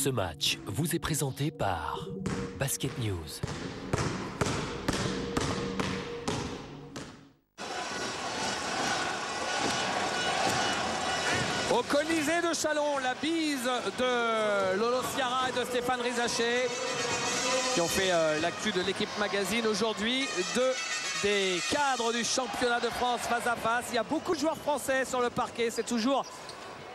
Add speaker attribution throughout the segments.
Speaker 1: Ce match vous est présenté par Basket News.
Speaker 2: Au Colisée de Chalon, la bise de Lolo Ciara et de Stéphane Rizaché qui ont fait l'actu de l'équipe magazine aujourd'hui. Deux des cadres du championnat de France face à face. Il y a beaucoup de joueurs français sur le parquet. C'est toujours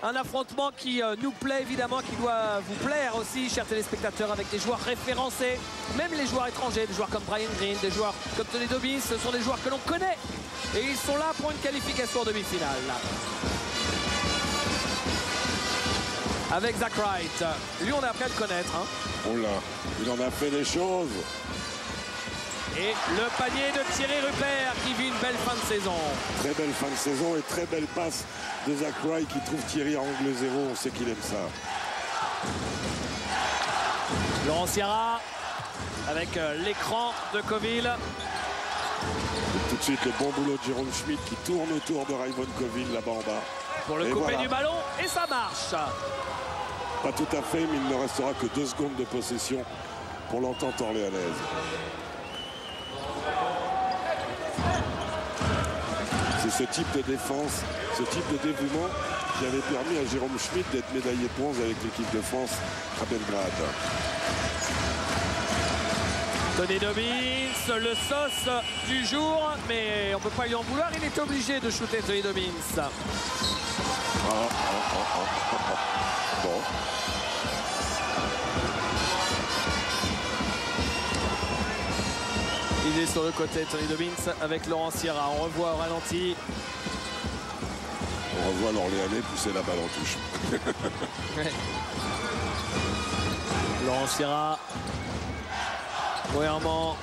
Speaker 2: un affrontement qui nous plaît évidemment, qui doit vous plaire aussi, chers téléspectateurs, avec des joueurs référencés, même les joueurs étrangers, des joueurs comme Brian Green, des joueurs comme Tony Dobbins. Ce sont des joueurs que l'on connaît et ils sont là pour une qualification en demi-finale. Avec Zach Wright, lui on a appris à le connaître.
Speaker 3: Oh là, il en a fait des choses.
Speaker 2: Et le panier de Thierry Rupert qui vit une belle fin de saison.
Speaker 3: Très belle fin de saison et très belle passe de Zach Wright qui trouve Thierry à angle zéro. On sait qu'il aime ça.
Speaker 2: Laurent Ciara avec l'écran de Coville.
Speaker 3: Et tout de suite le bon boulot de Jérôme Schmidt qui tourne autour de Raymond Coville là-bas en bas.
Speaker 2: Pour le couper du ballon et ça marche.
Speaker 3: Pas tout à fait, mais il ne restera que 2 secondes de possession pour l'entente orléanaise. C'est ce type de défense, ce type de dévouement qui avait permis à Jérôme Schmidt d'être médaillé bronze avec l'équipe de France à Belgrade.
Speaker 2: Tony Dobbins, le sauce du jour, mais on ne peut pas lui en vouloir, il est obligé de shooter Tony Dobbins.
Speaker 3: Bon.
Speaker 2: Il est sur le côté Tony Dobbins avec Laurent Ciara. On revoit au ralenti.
Speaker 3: On revoit l'Orléanais pousser la balle en touche.
Speaker 2: Ouais. Laurent Ciara. Premièrement,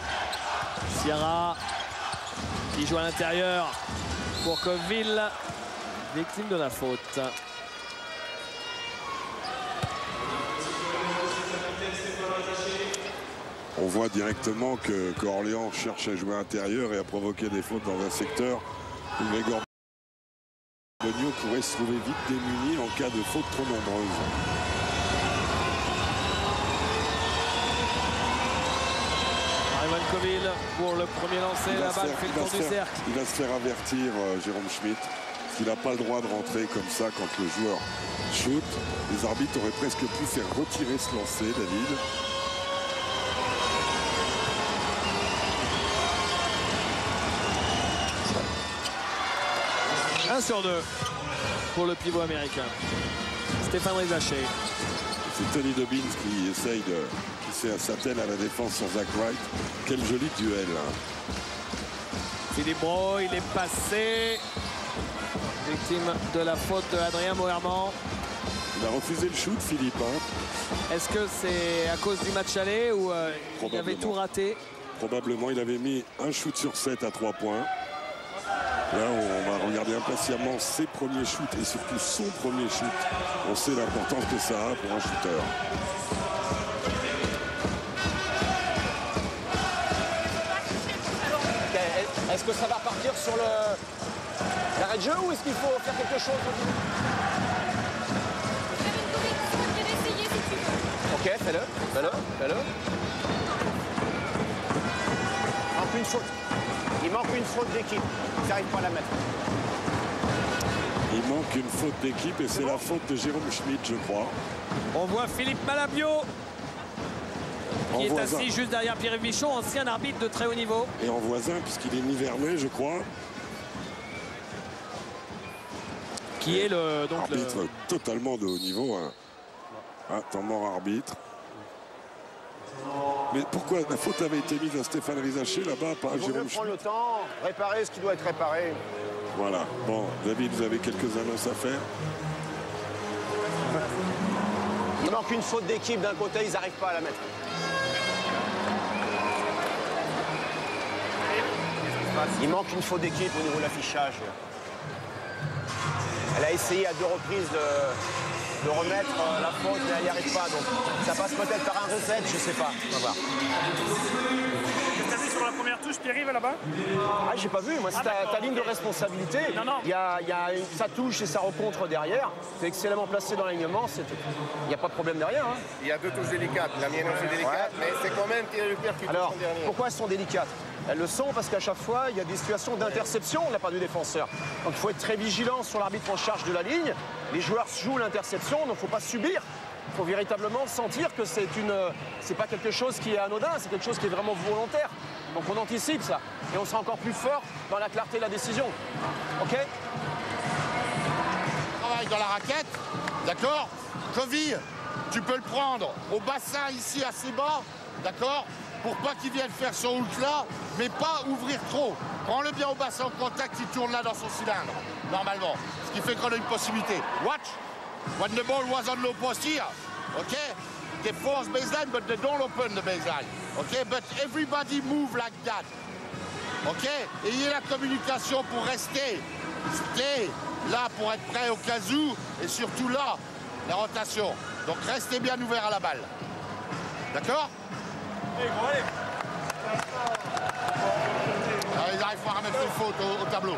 Speaker 2: Ciara qui joue à l'intérieur pour Coville, victime de la faute.
Speaker 3: On voit directement qu'Orléans cherche à jouer intérieur et à provoquer des fautes dans un secteur où Grégor Bonio pourrait se trouver vite démuni en cas de faute trop nombreuse.
Speaker 2: Raymond Coville pour le premier lancer, la balle fait le tour du cercle.
Speaker 3: Il va se faire avertir Jérôme Schmidt. Il n'a pas le droit de rentrer comme ça quand le joueur shoot. Les arbitres auraient presque pu faire retirer ce lancer, David.
Speaker 2: 1 sur 2 pour le pivot américain. Stéphane Rizaché.
Speaker 3: C'est Tony Dobbins qui essaye qui s'attelle à la défense sur Zach Wright. Quel joli duel.
Speaker 2: Philippe Brault, il est passé. Victime de la faute de Adrien Moerman.
Speaker 3: Il a refusé le shoot, Philippe.
Speaker 2: Est-ce que c'est à cause du match aller ou il avait tout raté?
Speaker 3: Probablement, il avait mis un shoot sur 7 à 3 points. Là, on va regarder impatiemment ses premiers shoots et surtout son premier shoot. On sait l'importance que ça a pour un shooter.
Speaker 4: Est-ce que ça va repartir sur l'arrêt de jeu ou est-ce qu'il faut faire quelque chose? Ok, fais-le. Manque une faute. Il manque une faute d'équipe. Ils n'arrivent pas à la mettre.
Speaker 3: Il manque une faute d'équipe et c'est la faute de Jérôme Schmidt, je crois.
Speaker 2: On voit Philippe Malabio qui est assis juste derrière Pierre Michon, ancien arbitre de très haut niveau.
Speaker 3: Et en voisin, puisqu'il est Nivernais, je crois.
Speaker 2: Qui est donc
Speaker 3: arbitre totalement de haut niveau. Temps mort arbitre. Mais pourquoi la faute avait été mise à Stéphane Rizaché là-bas, pas à Jérôme Schmidt?
Speaker 4: Prendre le temps, réparer ce qui doit être réparé.
Speaker 3: Voilà. Bon, David, vous avez quelques annonces à faire?
Speaker 4: Il manque une faute d'équipe d'un côté, ils n'arrivent pas à la mettre. Il manque une faute d'équipe au niveau de l'affichage. Elle a essayé à 2 reprises de remettre la faute, mais elle n'y arrive pas. Donc ça passe peut-être par un reset, je ne sais pas. On va voir.
Speaker 5: passé sur la première touche, Pierre-Yves, là-bas?
Speaker 4: Ah, j'ai pas vu. Moi, c'est ta ligne de responsabilité.
Speaker 5: Non.
Speaker 4: Il y a sa touche et sa rencontre derrière. C'est excellemment placé dans l'alignement. Il n'y a pas de problème derrière. Hein.
Speaker 6: Il y a deux touches délicates. La mienne aussi délicate, mais c'est quand même Thierry Rupert qui touche en dernier.
Speaker 4: Pourquoi elles sont délicates? Elles le sont parce qu'à chaque fois, il y a des situations d'interception de la part du défenseur. Donc il faut être très vigilant sur l'arbitre en charge de la ligne. Les joueurs jouent l'interception, donc il ne faut pas subir. Il faut véritablement sentir que c'est pas quelque chose qui est anodin, c'est quelque chose qui est vraiment volontaire. Donc on anticipe ça. Et on sera encore plus fort dans la clarté de la décision. OK?
Speaker 7: Travaille dans la raquette, d'accord? Coville, tu peux le prendre au bassin ici assez bas, d'accord? Pour pas qu'il vienne faire son hook là, mais pas ouvrir trop. Prends-le bien au bassin en contact, il tourne là dans son cylindre, normalement. Ce qui fait qu'on a une possibilité. Watch, when the ball was on low post here, okay? They force baseline, but they don't open the baseline, okay? But everybody move like that, okay? Ayez la communication pour rester là pour être prêt au cas où, et surtout là, la rotation. Donc restez bien ouvert à la balle, d'accord? Alors, ils n'arrivent pas à remettre une faute au tableau.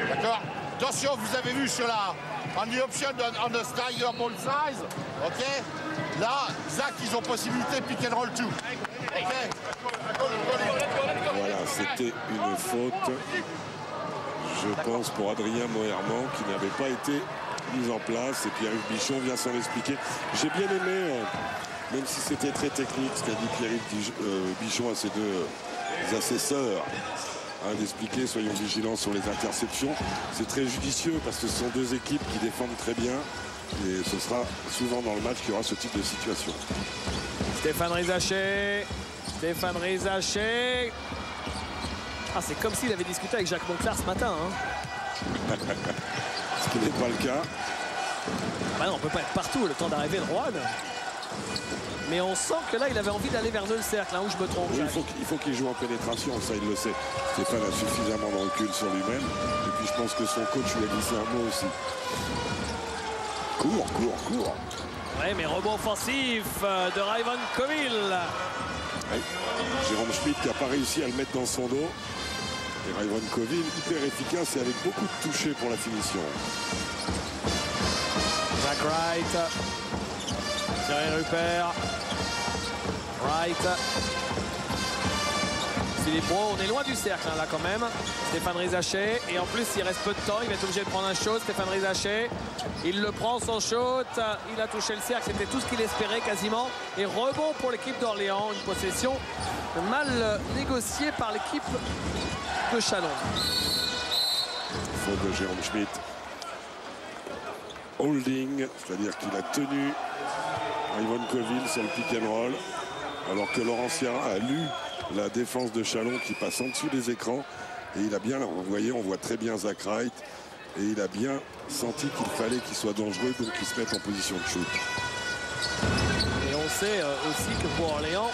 Speaker 7: D'accord? Attention, vous avez vu sur la on the option on the stagger ball size, ok? Là, Zach, ils ont possibilité pick and roll 2. Ok?
Speaker 3: Voilà, c'était une faute, je pense, pour Adrien Moerman, qui n'avait pas été mise en place. Et Pierre-Yves Bichon vient s'en expliquer. J'ai bien aimé, même si c'était très technique, ce qu'a dit Pierre-Yves Bichon à ses deux assesseurs, d'expliquer, soyons vigilants sur les interceptions. C'est très judicieux parce que ce sont deux équipes qui défendent très bien. Et ce sera souvent dans le match qu'il y aura ce type de situation.
Speaker 2: Stéphane Rizaché. Ah, c'est comme s'il avait discuté avec Jacques Monclar ce matin. Hein.
Speaker 3: Ce qui n'est pas le cas.
Speaker 2: Bah non, on peut pas être partout, le temps d'arriver de Rouen. Mais on sent que là, il avait envie d'aller vers le cercle, hein, où je me trompe.
Speaker 3: Oui, il faut qu'il joue en pénétration, ça il le sait. Stéphane a suffisamment de recul sur lui-même. Et puis je pense que son coach lui a glissé un mot aussi. Cours.
Speaker 2: Ouais, mais rebond offensif de Raivon Coville.
Speaker 3: Ouais. Jérôme Schmitt qui n'a pas réussi à le mettre dans son dos. Et Raivon Coville, hyper efficace et avec beaucoup de touchés pour la finition.
Speaker 2: Zach Wright. Thierry Rupert. Wright. Philippe Brault, on est loin du cercle hein, là quand même. Stéphane Rizaché. Et en plus, il reste peu de temps. Il va être obligé de prendre un shot. Stéphane Rizaché. Il le prend son shot. Il a touché le cercle. C'était tout ce qu'il espérait quasiment. Et rebond pour l'équipe d'Orléans. Une possession mal négociée par l'équipe de Chalon.
Speaker 3: Faute de Jérôme Schmitt. Holding, c'est-à-dire qu'il a tenu Raivon Coville sur le pick and roll. Alors que Laurent Sierra a lu la défense de Chalon qui passe en dessous des écrans. Et il a bien, vous voyez, on voit très bien Zach Wright. Et il a bien senti qu'il fallait qu'il soit dangereux, donc qu'il se mette en position de shoot.
Speaker 2: Et on sait aussi que pour Orléans,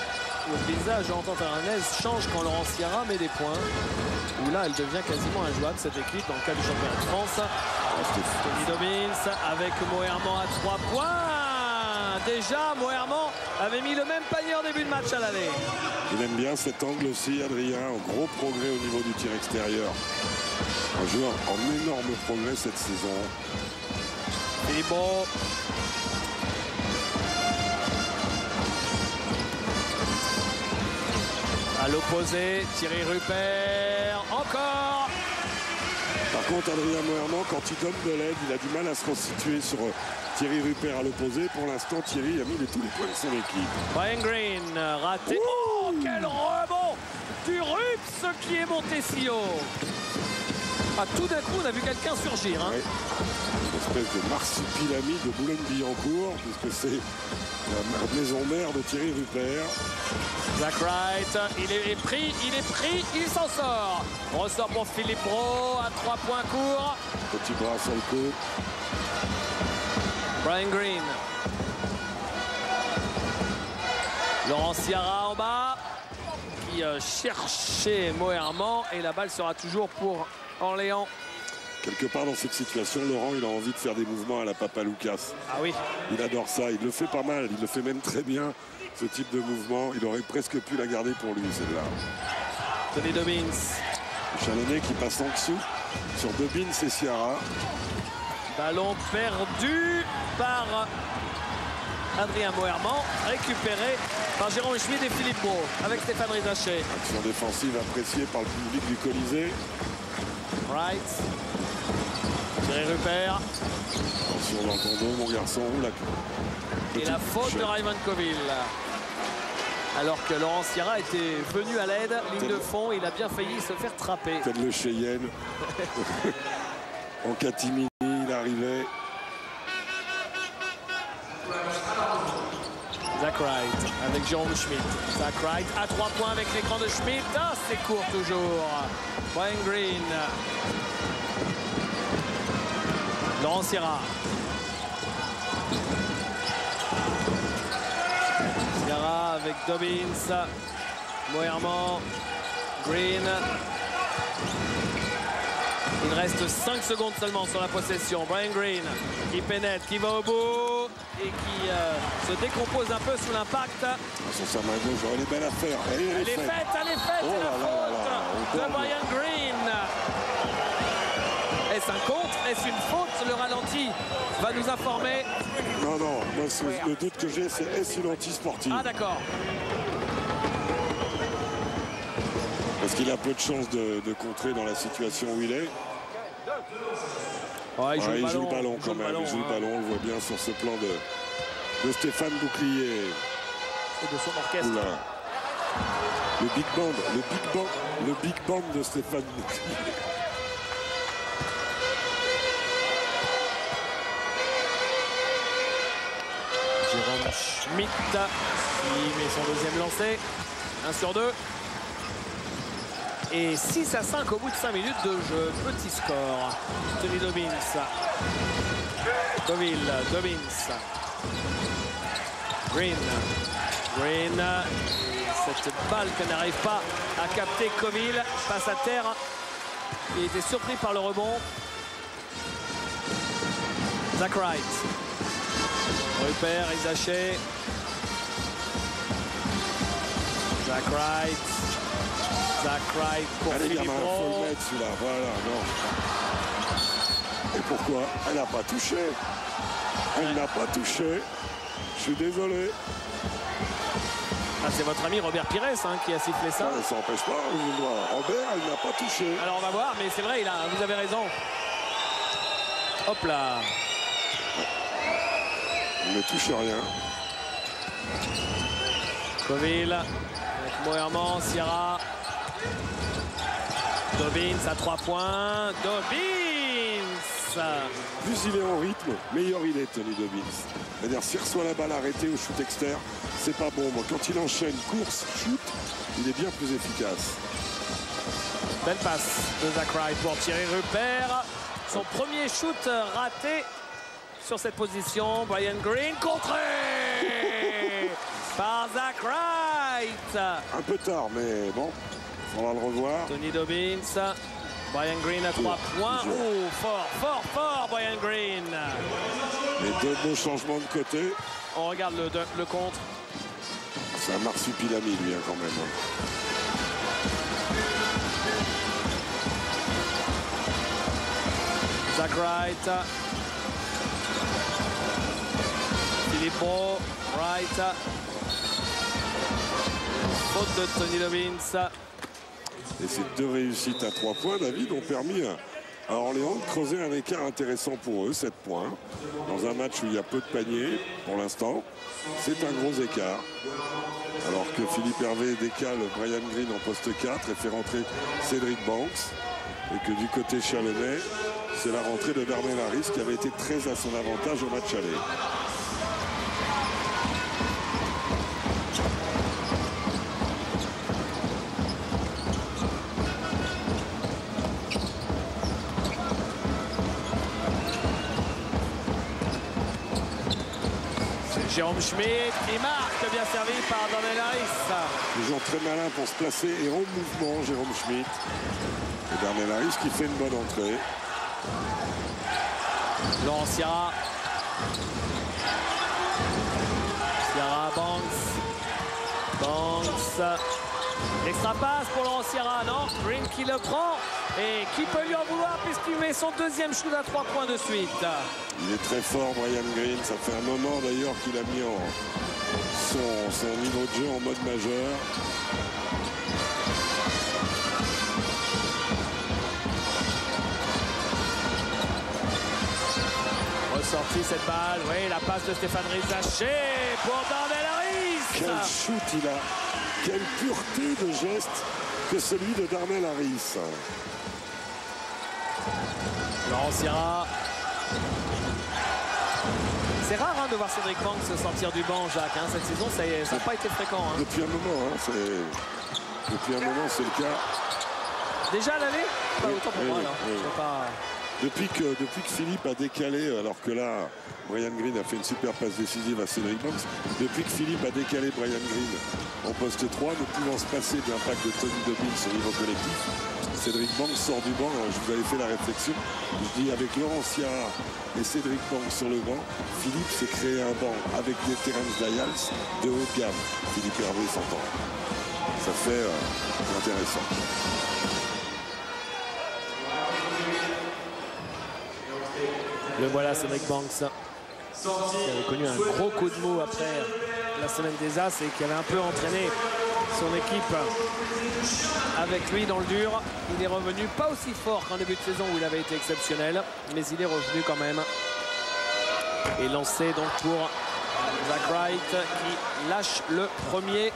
Speaker 2: le paysage d'entente aranaise change quand Laurent Sierra met des points. Où là, elle devient quasiment injouable, cette équipe, dans le cadre du championnat de France. Tony Dobbins avec Moerman à 3 points. Déjà, Moerman avait mis le même panier en début de match à l'aller.
Speaker 3: Il aime bien cet angle aussi, Adrien. Un gros progrès au niveau du tir extérieur. Un joueur en énorme progrès cette saison.
Speaker 2: Philippe Brault. À l'opposé, Thierry Rupert. Encore.
Speaker 3: Par contre, Adrien Moerman, quand il donne de l'aide, il a du mal à se constituer sur Thierry Rupert à l'opposé. Pour l'instant, Thierry a mis tous les points de son équipe.
Speaker 2: Brian Green, raté. Oh, quel rebond du Rups qui est monté si haut. Ah, tout d'un coup, on a vu quelqu'un surgir. Hein.
Speaker 3: Ouais. Une espèce de marsupilami de Boulogne-Billancourt, puisque c'est la maison mère de Thierry Rupert.
Speaker 2: Zach Wright, il est pris, il s'en sort. Ressort pour Philippe Brault à 3 points courts.
Speaker 3: Petit bras sur le coup.
Speaker 2: Brian Green. Laurent Sierra en bas, qui cherchait Moerman. Et la balle sera toujours pour Orléans.
Speaker 3: Quelque part dans cette situation, Laurent, il a envie de faire des mouvements à la Papa Lucas.
Speaker 2: Ah oui.
Speaker 3: Il adore ça, il le fait pas mal, il le fait même très bien. ce type de mouvement. Il aurait presque pu la garder pour lui, celle-là.
Speaker 2: Tony Dobbins.
Speaker 3: Chalonnet qui passe en dessous sur Dobbins et Sciarra.
Speaker 2: Ballon perdu par Adrien Moerman, récupéré par Jérôme Schmid et Philippe Brault avec Stéphane Rizacher.
Speaker 3: Action défensive appréciée par le public du Colisée.
Speaker 2: Wright. Thierry Rupert.
Speaker 3: Attention dans ton dos, mon garçon.
Speaker 2: Et la faute de Raymond Coville. Alors que Laurent Sciarra était venu à l'aide, ligne de fond, il a bien failli se faire trapper.
Speaker 3: Tel le Cheyenne. En catimini, il arrivait.
Speaker 2: Zach Wright avec Jérôme Schmidt. Zach Wright à 3 points avec l'écran de Schmidt. Ah, c'est court toujours. Brian Green. Laurent Sciarra. Sciarra avec Dobbins. Moerman. Green. Il reste 5 secondes seulement sur la possession. Brian Green qui pénètre, qui va au bout et qui se décompose un peu sous l'impact.
Speaker 3: Sur sa main gauche, elle est belle à faire.
Speaker 2: Elle est faite,
Speaker 3: Oh
Speaker 2: c'est
Speaker 3: là
Speaker 2: la
Speaker 3: là là,
Speaker 2: faute de Brian Green. Est-ce un contre? Est-ce une faute? Le ralenti va nous informer.
Speaker 3: Non, non, moi, le doute que j'ai, c'est est-ce une anti-sportive?
Speaker 2: Ah d'accord.
Speaker 3: Parce qu'il a peu de chances de contrer dans la situation où il est.
Speaker 2: Ouais,
Speaker 3: il joue le ballon quand même. Il joue le ballon, on le voit bien sur ce plan de Stéphane Bouclier.
Speaker 2: Et de son orchestre.
Speaker 3: Oula. Le big band de Stéphane Bouclier.
Speaker 2: Jérôme Schmidt qui met son deuxième lancé. 1 sur 2. Et 6-5 au bout de 5 minutes de jeu. Petit score. Tony Dobbins. Coville, Dobbins. Green. Green. Et cette balle que n'arrive pas à capter Coville passe à terre. Il était surpris par le rebond. Zach Wright. Rupert, Rizacher. Zach Wright. Zach Wright pour
Speaker 3: Allez,
Speaker 2: Philippe
Speaker 3: gamin,
Speaker 2: Brault.
Speaker 3: faut le mettre celui-là. Voilà, non. Et pourquoi? Elle n'a pas touché. Elle n'a pas touché. Je suis désolé.
Speaker 2: Ah, c'est votre ami Robert Pires qui a sifflé ça.
Speaker 3: Ça n'empêche pas. Robert, elle n'a pas touché.
Speaker 2: Alors on va voir, mais c'est vrai, vous avez raison. Hop là.
Speaker 3: Il ne touche rien.
Speaker 2: Coville avec Moerman, Sciarra. Dobbins à 3 points. Dobbins.
Speaker 3: Plus il est en rythme, meilleur il est, Tony Dobbins. C'est-à-dire, s'il reçoit la balle arrêtée au shoot externe, c'est pas bon. Quand il enchaîne course, shoot, il est bien plus efficace.
Speaker 2: Belle passe de Zach Wright pour Thierry Rupert. Son premier shoot raté sur cette position. Brian Green contré par Zach Wright.
Speaker 3: Un peu tard, mais bon, on va le revoir.
Speaker 2: Tony Dobbins. Brian Green à 3 points. Oh, fort, Brian Green.
Speaker 3: Les deux beaux changements de côté.
Speaker 2: On regarde le contre.
Speaker 3: C'est un marsupilami, lui, quand même.
Speaker 2: Zach Wright. Philippe Brault. Wright. Faute de Tony Dobbins.
Speaker 3: Et ces deux réussites à 3 points, David, ont permis à Orléans de creuser un écart intéressant pour eux, 7 points. Dans un match où il y a peu de paniers, pour l'instant, c'est un gros écart. Alors que Philippe Hervé décale Brian Green en poste 4 et fait rentrer Cédric Banks. Et que du côté chalonnais, c'est la rentrée de Bernard Harris qui avait été très à son avantage au match aller.
Speaker 2: Jérôme Schmidt qui marque, bien servi par Bernard Harris.
Speaker 3: Toujours très malin pour se placer et en mouvement, Jérôme Schmidt. Et Bernard Harris qui fait une bonne entrée.
Speaker 2: Laurent Sciarra. Sciarra, Banks. L'extra passe pour Laurent Sierra, non, Green qui le prend et qui peut lui en vouloir puisqu'il met son deuxième shoot à 3 points de suite.
Speaker 3: Il est très fort, Brian Green. Ça fait un moment d'ailleurs qu'il a mis son niveau de jeu en mode majeur.
Speaker 2: Ressorti cette balle, oui, la passe de Stéphane Rizaché pour Darnell Harris.
Speaker 3: Quel shoot il a, quelle pureté de geste que celui de Darnell Harris.
Speaker 2: Laurent Sierra. C'est rare de voir Cédric Banks sortir du banc, Jacques. Cette saison, ça n'a pas été fréquent.
Speaker 3: Depuis un moment, depuis un moment, c'est le cas.
Speaker 2: Déjà à l'aller, pas autant pour moi. Pas...
Speaker 3: Depuis que Philippe a décalé, alors que là, Brian Green a fait une super passe décisive à Cédric Banks. Depuis que Philippe a décalé Brian Green en poste 3, ne pouvant se passer de l'impact de Tony Dobbins au niveau collectif, Cédric Banks sort du banc. Je vous avais fait la réflexion. Je dis avec Laurent Sierra et Cédric Banks sur le banc, Philippe s'est créé un banc avec des Terence Dayals de haut de gamme. Philippe Hervé s'entend. Ça fait intéressant.
Speaker 2: Le voilà, Cédric Banks, qui avait connu un gros coup de mou après la semaine des As et qui avait un peu entraîné son équipe avec lui dans le dur. Il est revenu pas aussi fort qu'en début de saison où il avait été exceptionnel, mais il est revenu quand même. Et lancé donc pour Zach Wright qui lâche le premier.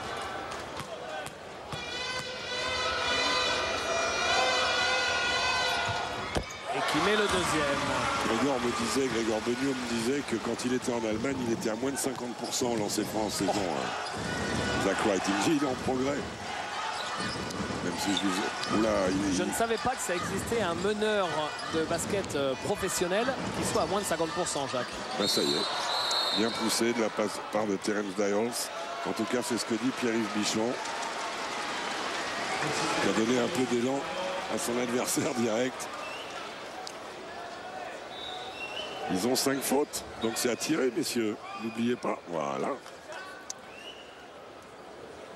Speaker 2: Qui met le deuxième.
Speaker 3: Grégoire Beugnot me disait que quand il était en Allemagne, il était à moins de 50% lancé franc en saison. Zach Wright, il est en progrès. Même si
Speaker 2: je ne savais pas que ça existait un meneur de basket professionnel qui soit à moins de 50%, Jacques.
Speaker 3: Ben ça y est. Bien poussé de la part de Terence Dayals. En tout cas, c'est ce que dit Pierre-Yves Bichon, qui a donné un peu d'élan à son adversaire direct. Ils ont 5 fautes, donc c'est à tirer, messieurs. N'oubliez pas, voilà.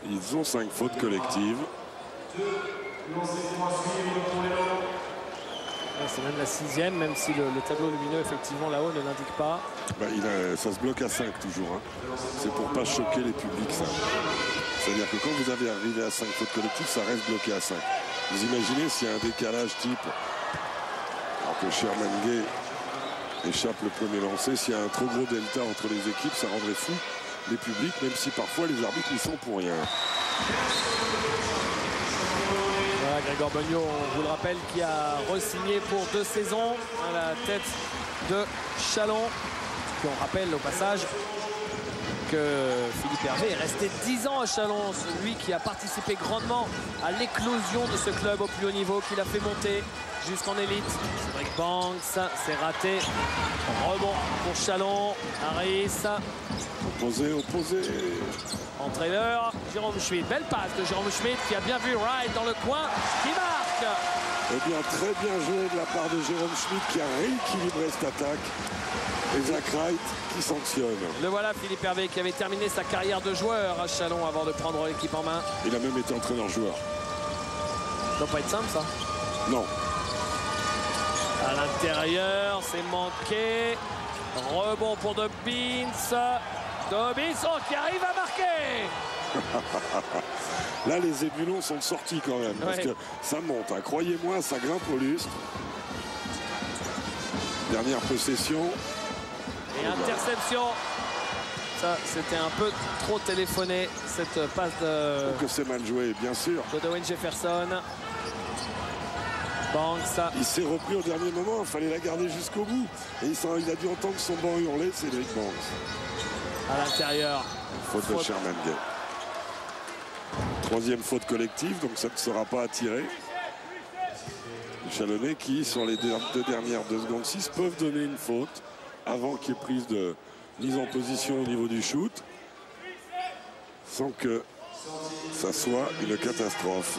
Speaker 3: Ils ont 5 fautes collectives.
Speaker 2: C'est même la 6e, même si le tableau lumineux, effectivement, là-haut, ne l'indique pas.
Speaker 3: Ça se bloque à 5 toujours. C'est pour pas choquer les publics, ça. C'est-à-dire que quand vous avez arrivé à 5 fautes collectives, ça reste bloqué à 5. Vous imaginez s'il y a un décalage type, alors que Sherman Gay échappe le premier lancé, s'il y a un trop gros delta entre les équipes, ça rendrait fou les publics, même si parfois les arbitres n'y sont pour rien.
Speaker 2: Voilà, Grégoire Beugnot, on vous le rappelle, qui a re-signé pour 2 saisons à la tête de Châlons. Puis on rappelle au passage que Philippe Hervé est resté 10 ans à Châlons, celui qui a participé grandement à l'éclosion de ce club au plus haut niveau, qui l'a fait monter jusqu'en élite. Cédric Banks, c'est raté. Rebond pour Châlons. Harris.
Speaker 3: Opposé.
Speaker 2: En trailer, Jérôme Schmidt. Belle passe de Jérôme Schmidt qui a bien vu Wright dans le coin, qui marque.
Speaker 3: Eh bien, très bien joué de la part de Jérôme Schmidt qui a rééquilibré cette attaque. Et Zach Wright qui sanctionne.
Speaker 2: Le voilà, Philippe Hervé, qui avait terminé sa carrière de joueur à Châlons avant de prendre l'équipe en main.
Speaker 3: Il a même été entraîneur-joueur.
Speaker 2: Ça doit pas être simple, ça?
Speaker 3: Non.
Speaker 2: À l'intérieur, c'est manqué. Rebond pour Dobbins. Dobbins qui arrive à marquer.
Speaker 3: Là, les ébulons sont sortis quand même. Parce que ça monte. Croyez-moi, ça grimpe au lustre. Dernière possession.
Speaker 2: Et interception. Ça, c'était un peu trop téléphoné, cette passe de...
Speaker 3: Que c'est mal joué, bien sûr.
Speaker 2: De Dwayne Jefferson. Banks.
Speaker 3: Il s'est repris au dernier moment, il fallait la garder jusqu'au bout. Et il a dû entendre son banc hurler, Cédric Banks.
Speaker 2: À l'intérieur.
Speaker 3: Faute de Sherman Gay. 3e faute collective, donc ça ne sera pas à tirer. Les Chalonnais qui, sur les 2 dernières 2 secondes 6, peuvent donner une faute avant qu'il y ait prise de mise en position au niveau du shoot, sans que ça soit une catastrophe.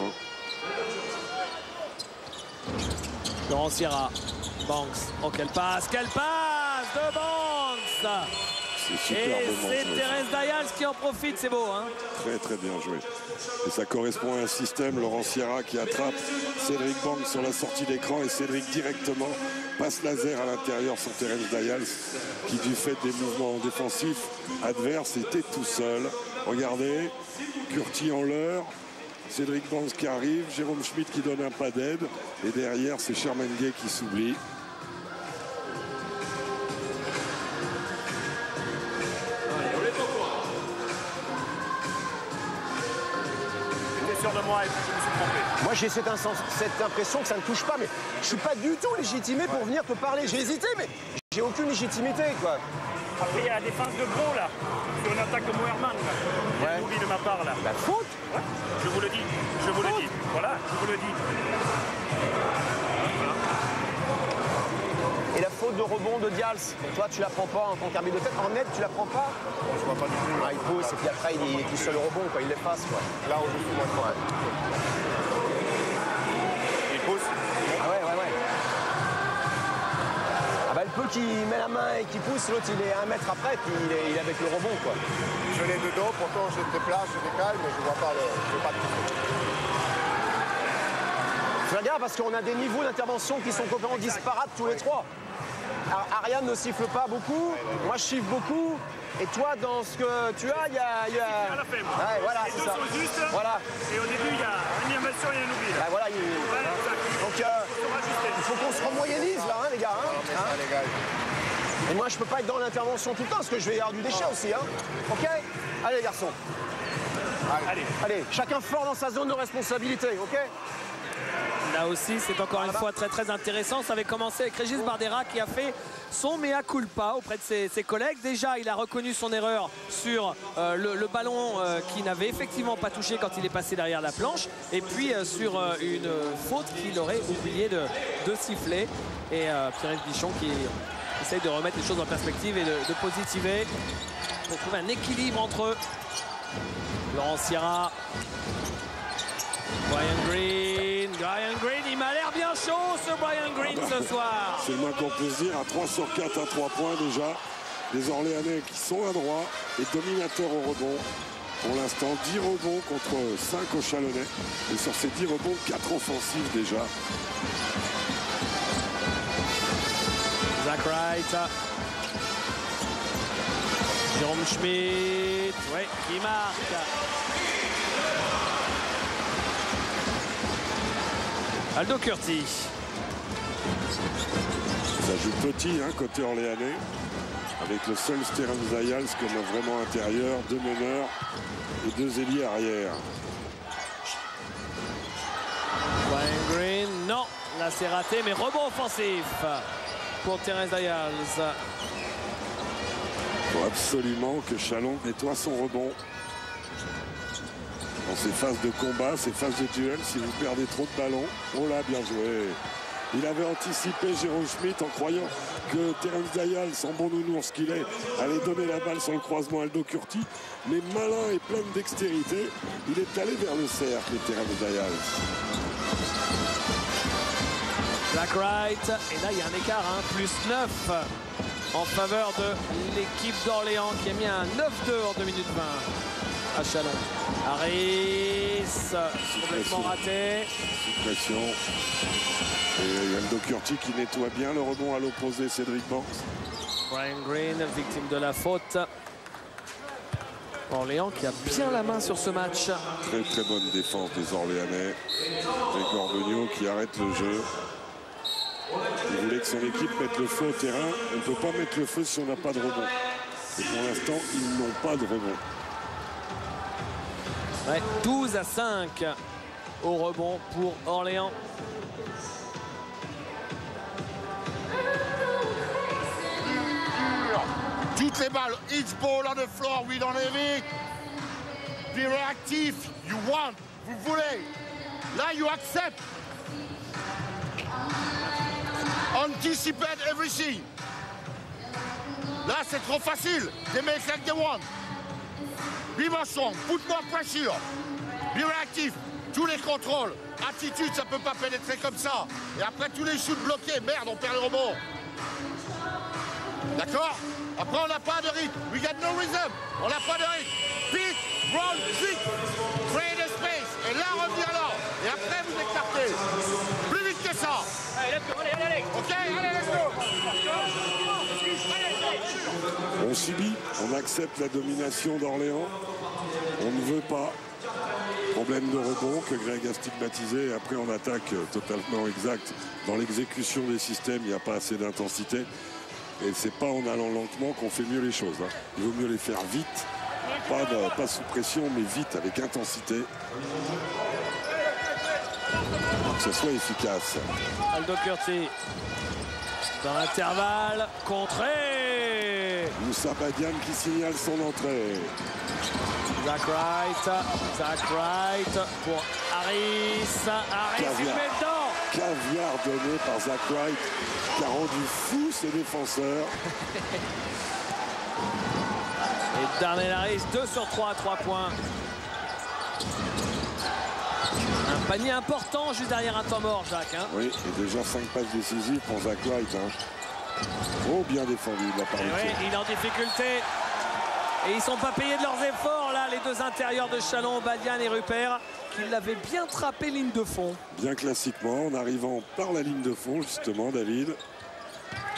Speaker 2: Laurent Sierra. Banks. Oh, quelle passe de Banks!
Speaker 3: C'est
Speaker 2: Et
Speaker 3: superbement
Speaker 2: c'est
Speaker 3: joué.
Speaker 2: Terence Dayals qui en profite, c'est beau. Hein.
Speaker 3: Très très bien joué. Et ça correspond à un système. Laurent Sierra qui attrape Cédric Banks sur la sortie d'écran et Cédric directement passe laser à l'intérieur sur Terence Dayals qui, du fait des mouvements défensifs adverses, était tout seul. Regardez, Curti en leurre, Cédric Banks qui arrive, Jérôme Schmitt qui donne un pas d'aide et derrière c'est Sherman Gay qui s'oublie.
Speaker 4: Moi j'ai cette impression que ça ne touche pas, mais je suis pas du tout légitimé pour venir te parler. J'ai hésité, mais j'ai aucune légitimité, quoi.
Speaker 5: Après, il y a la défense de Bro, là, sur une attaque de Moerman, là. Il y a un oubli de ma part, là.
Speaker 4: La faute.
Speaker 5: Ouais, je vous le dis, je vous le dis. Voilà, je vous le dis.
Speaker 4: Et la faute de rebond de Dials, toi tu la prends pas en tant qu'arbitre de tête. En net, tu la prends pas.
Speaker 6: Je vois pas du tout.
Speaker 4: Ah, il pose et puis après il est tout seul au rebond, quoi. Il l'efface, quoi.
Speaker 6: Là, on joue sous moi. Il pousse.
Speaker 4: Ah ouais. Ah bah le peu qui met la main et qui pousse, l'autre il est à 1 mètre après, et puis il est avec le rebond, quoi.
Speaker 6: Je l'ai de dos, pourtant je déplace, je décale, mais je vois pas le. Je vois pas de toucher.
Speaker 4: Fais gaffe parce qu'on a des niveaux d'intervention qui sont complètement disparates tous les trois. Ariane ne siffle pas beaucoup, moi je siffle beaucoup, et toi dans ce que tu as, il y a...
Speaker 5: À la fin.
Speaker 4: Ouais, voilà,
Speaker 5: Les
Speaker 4: c'est
Speaker 5: deux
Speaker 4: ça.
Speaker 5: sont justes.
Speaker 4: Voilà.
Speaker 5: Et au début, il y a une inversion et un oubli.
Speaker 4: Bah, voilà,
Speaker 5: Voilà, exact.
Speaker 4: donc
Speaker 5: Faut rajuster.
Speaker 4: il faut qu'on se remoyennise là, hein, les gars. Hein.
Speaker 6: Ah, les gars.
Speaker 4: Et moi je peux pas être dans l'intervention tout le temps, parce que je vais y avoir du déchet aussi. Hein. Ok. Allez les garçons. Allez, chacun fort dans sa zone de responsabilité, ok.
Speaker 2: Là aussi, c'est encore une fois très très intéressant. Ça avait commencé avec Régis Bardera qui a fait son mea culpa auprès de ses collègues. Déjà, il a reconnu son erreur sur le ballon qui n'avait effectivement pas touché quand il est passé derrière la planche. Et puis sur une faute qu'il aurait oublié de siffler. Et Pierre-Yves Bichon qui essaye de remettre les choses en perspective et de positiver pour trouver un équilibre entre eux. Laurent Sierra, Brian Green, il m'a l'air bien chaud ce Brian Green ce soir.
Speaker 3: C'est le moins qu'on peut se dire, à 3 sur 4 à 3 points déjà. Les Orléanais qui sont à droit et dominateurs au rebond. Pour l'instant, 10 rebonds contre 5 au Chalonnais. Et sur ces 10 rebonds, 4 offensifs déjà.
Speaker 2: Zach Wright. Jérôme Schmitt, ouais, qui marque. Aldo Curti.
Speaker 3: Ça joue petit, hein, côté orléanais. Avec le seul Terence Dayals comme vraiment intérieur, 2 meneurs et 2 ailiers arrière.
Speaker 2: Brian Green, non, là c'est raté, mais rebond offensif pour Terence Dayals.
Speaker 3: Il faut absolument que Chalon nettoie son rebond. Dans ces phases de combat, ces phases de duel, si vous perdez trop de ballons, oh là, bien joué. Il avait anticipé Jérôme Schmitt en croyant que Terence Dayals, en bon nounours qu'il est, allait donner la balle sur le croisement Aldo Curti. Mais malin et plein de dextérité, il est allé vers le cercle, Terence Dayals.
Speaker 2: Zach Wright, et là il y a un écart, hein, plus 9 en faveur de l'équipe d'Orléans qui a mis un 9-2 en 2 minutes 20 à Chalon. Harris, complètement raté.
Speaker 3: Pression. Et Aldo Curti qui nettoie bien le rebond à l'opposé, Cédric Banks.
Speaker 2: Brian Green, victime de la faute. Orléans qui a bien la main sur ce match.
Speaker 3: Très très bonne défense des Orléanais. Et Gordonio qui arrête le jeu. Il voulait que son équipe mette le feu au terrain. On ne peut pas mettre le feu si on n'a pas de rebond. Et pour l'instant, ils n'ont pas de rebond.
Speaker 2: Ouais, 12-5 au rebond pour Orléans.
Speaker 7: Toutes les balles, each ball on the floor, we don't have it. Be reactive, you want, vous voulez. Là, you accept. Anticipate everything. Là, c'est trop facile. They make like they want. Be more strong, put more pressure. Be reactive. Tous les contrôles. Attitude, ça peut pas pénétrer comme ça. Et après, tous les shoots bloqués. Merde, on perd le rebond. D'accord? Après, on n'a pas de rythme. We got no rhythm. On n'a pas de rythme. Pick, roll, kick. Create a space. Et là, revenir là. Et après, vous écartez. Plus vite que ça.
Speaker 5: Allez, allez.
Speaker 7: OK, allez, let's go.
Speaker 3: On subit, on accepte la domination d'Orléans. On ne veut pas. Problème de rebond que Greg a stigmatisé. Et après, on attaque totalement exact. Dans l'exécution des systèmes, il n'y a pas assez d'intensité. Et c'est pas en allant lentement qu'on fait mieux les choses. Hein. Il vaut mieux les faire vite. Pas sous pression, mais vite, avec intensité. Pour que ce soit efficace.
Speaker 2: Aldo Curti dans l'intervalle, contré.
Speaker 3: Moussa Badian qui signale son entrée.
Speaker 2: Zach Wright pour Harris. Harris, il met dedans.
Speaker 3: Caviar donné par Zach Wright qui a rendu fou ses défenseurs.
Speaker 2: Et Darnell Harris, 2 sur 3 à 3 points. Un panier important juste derrière un temps mort, Jacques. Hein.
Speaker 3: Oui, et déjà 5 passes décisives pour Zach Wright. Hein. Oh, bien défendu de la part de
Speaker 2: oui, il est en difficulté. Et ils ne sont pas payés de leurs efforts, là, les deux intérieurs de Chalon, Badian et Rupert, qui l'avaient bien trappé ligne de fond.
Speaker 3: Bien classiquement, en arrivant par la ligne de fond, justement, David.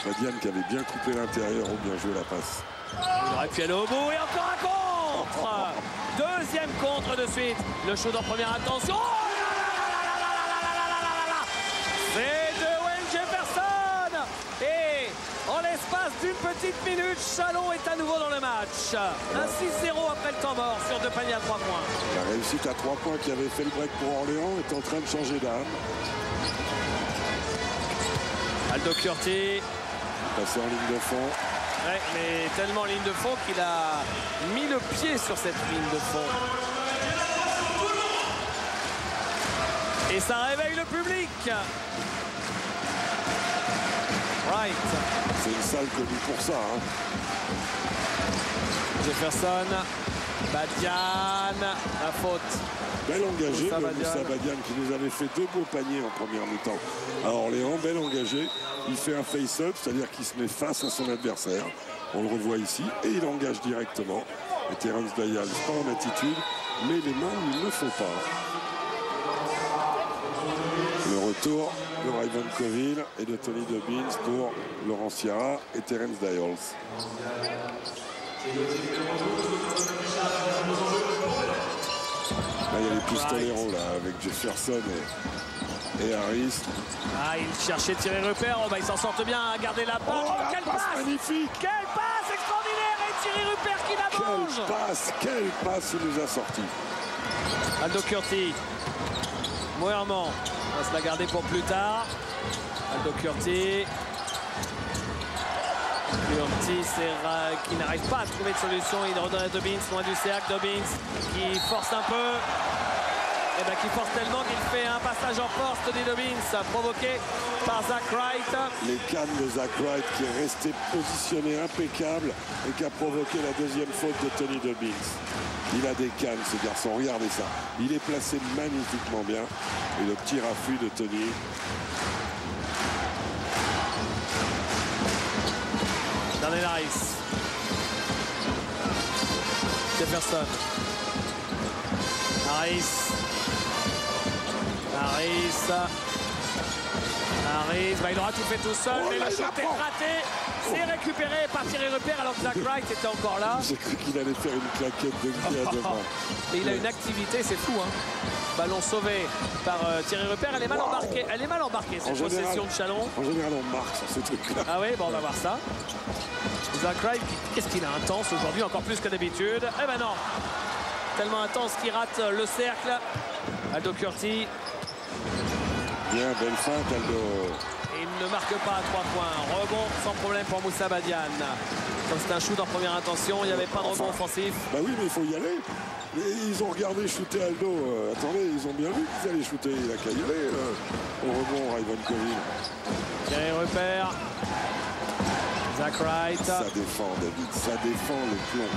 Speaker 3: Badian qui avait bien coupé l'intérieur, ou bien joué la passe.
Speaker 2: Il aurait pu aller au bout, et encore un contre. Deuxième contre de suite. Le shoot en première intention. Oh, c'est de Wayne Jefferson. Et en l'espace d'une petite minute, Chalon est à nouveau dans le match. Un 6-0 après le temps mort sur 2 paniers à 3 points.
Speaker 3: La réussite à 3 points qui avait fait le break pour Orléans est en train de changer d'âme.
Speaker 2: Aldo Curti.
Speaker 3: Passé en ligne de fond.
Speaker 2: Ouais, mais tellement en ligne de fond qu'il a mis le pied sur cette ligne de fond. Et ça réveille le public. Right.
Speaker 3: C'est une salle connue pour ça. Hein.
Speaker 2: Jefferson, Badian, la faute.
Speaker 3: Bel engagé,
Speaker 2: Moussa
Speaker 3: Moussa Badian qui nous avait fait 2 beaux paniers en première mi-temps. À Orléans, bel engagé. Il fait un face-up, c'est-à-dire qu'il se met face à son adversaire. On le revoit ici et il engage directement. Et Terence Dial, pas en attitude, mais les mains où il ne faut pas. Le retour de Rayvon Coville et de Tony Dobbins pour Laurent Sierra et Terence Dials. Là, il y a les pistoleros là, avec Jefferson et Harris.
Speaker 2: Ah, il cherchait Thierry Rupert. Oh, bah, il s'en sortent bien à garder la balle.
Speaker 3: Oh,
Speaker 2: quelle
Speaker 3: passe magnifique!
Speaker 2: Quelle passe extraordinaire! Et Thierry Rupert qui la mange!
Speaker 3: Quelle passe il nous a sorti!
Speaker 2: Aldo Curti. Moerman. On va se la garder pour plus tard. Aldo Curti. Qui n'arrive pas à trouver de solution. Il redonne à Dobbins, loin du cercle. Dobbins qui force un peu. Et bien qui force tellement qu'il fait un passage en force. Tony Dobbins provoqué par Zach Wright.
Speaker 3: Les cannes de Zach Wright qui est resté positionné impeccable et qui a provoqué la deuxième faute de Tony Dobbins. Il a des cannes ce garçon, regardez ça. Il est placé magnifiquement bien. Et le petit raffut de Tony.
Speaker 2: Darnell Harris. Jefferson. Harris. Bah, il aura tout fait tout seul, mais le shoot est raté. C'est récupéré par Thierry Rupert alors que Zach Wright était encore là.
Speaker 3: J'ai cru qu'il allait faire une claquette de pied à devant.
Speaker 2: Et il a une activité, c'est fou. Hein. Ballon sauvé par Thierry Rupert. Elle est mal embarquée. Elle est mal embarquée cette possession de Chalon.
Speaker 3: En général, on marque sur ce truc-là.
Speaker 2: Ah oui, bon, on va voir ça. Zach Wright, qu'est-ce qu'il a intense aujourd'hui, encore plus que d'habitude. Eh ben non. Tellement intense qu'il rate le cercle. Aldo Curti.
Speaker 3: Bien, belle feinte, Aldo.
Speaker 2: Il ne marque pas à 3 points. Rebond sans problème pour Moussa Badian. Comme c'est un shoot en première intention, il n'y avait pas de rebond offensif.
Speaker 3: Bah oui, mais il faut y aller. Ils ont regardé shooter Aldo. Attendez, ils ont bien vu qu'ils allaient shooter. Il a qu'à y aller au rebond, Rayvon Coville.
Speaker 2: Thierry Rupert. Zach Wright.
Speaker 3: Ça défend, David. Ça défend le plomb.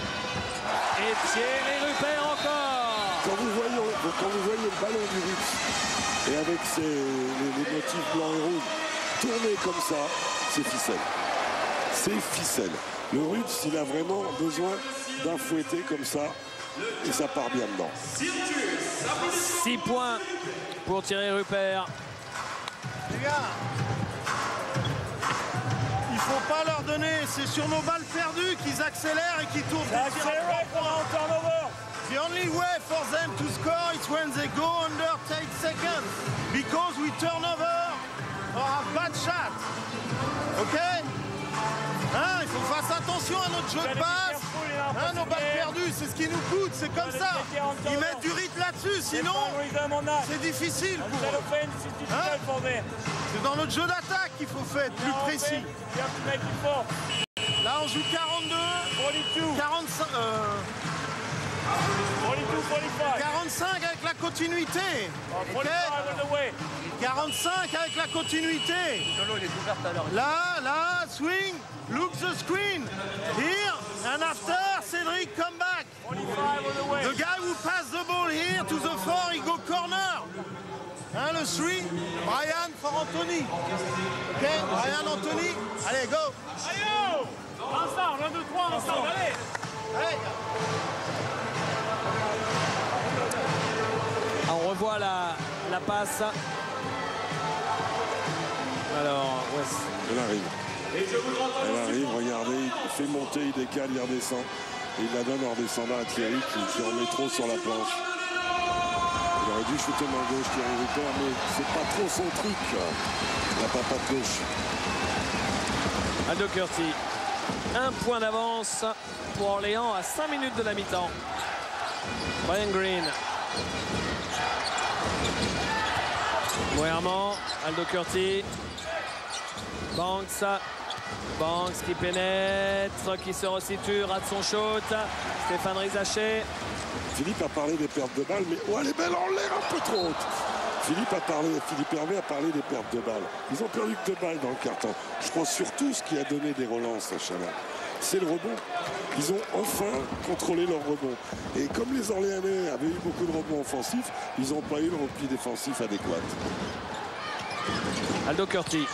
Speaker 2: Et Thierry Rupert encore.
Speaker 3: Quand vous voyez le ballon du Russe et avec les motifs blancs et rouges tourner comme ça, c'est ficelle. c'est ficelle. Le russe, il a vraiment besoin d'un fouetté comme ça et ça part bien dedans.
Speaker 2: 6 points pour Thierry Rupert.
Speaker 8: Les gars, il faut pas leur donner, c'est sur nos balles perdues qu'ils accélèrent et qu'ils tournent des tirs à 3 points. The only way for them to score is when they go under 10 seconds because we turn over or have bad shot. Ok? Hein, il faut faire attention à notre jeu de passe, hein, nos balles perdues, c'est ce qui nous coûte, c'est comme ça. Ils mettent du rythme là-dessus, sinon c'est difficile pour eux. Hein? C'est dans notre jeu d'attaque qu'il faut faire être plus précis. Là on joue 42, 45, 45 avec la continuité. Okay? 45 avec la continuité. Là, swing, look the screen. Here, and after, Cédric come back. The guy who pass the ball here to the 4, he go corner. Hein, le 3, Brian for Anthony. Ok, Brian, Anthony. Allez, go. Allez, ensemble, 1, 2, 3, ensemble, allez. Allez.
Speaker 2: On revoit la passe. Alors, West.
Speaker 3: Elle arrive, regardez, il fait monter, il décale, il redescend. Et il la donne en redescendant à Thierry qui en met trop sur la planche. Il aurait dû shooter main gauche Thierry Rupert, mais c'est pas trop son truc. La patate gauche.
Speaker 2: Aldo Curti. 1 point d'avance pour Orléans à 5 minutes de la mi-temps. Brian Green. Moerman, Aldo Curti. Banks qui pénètre, qui se resitue, rate son shoot. Stéphane Rizaché.
Speaker 3: Philippe a parlé des pertes de balles, mais oh, elle est belle en l'air un peu trop haute. Philippe Hervé a parlé des pertes de balles. Ils ont perdu que 2 balles dans le carton. Je crois surtout ce qui a donné des relances à Chalin, c'est le rebond. Ils ont enfin contrôlé leur rebond. Et comme les Orléanais avaient eu beaucoup de rebonds offensifs, ils n'ont pas eu le repli défensif adéquat.
Speaker 2: Aldo Curti.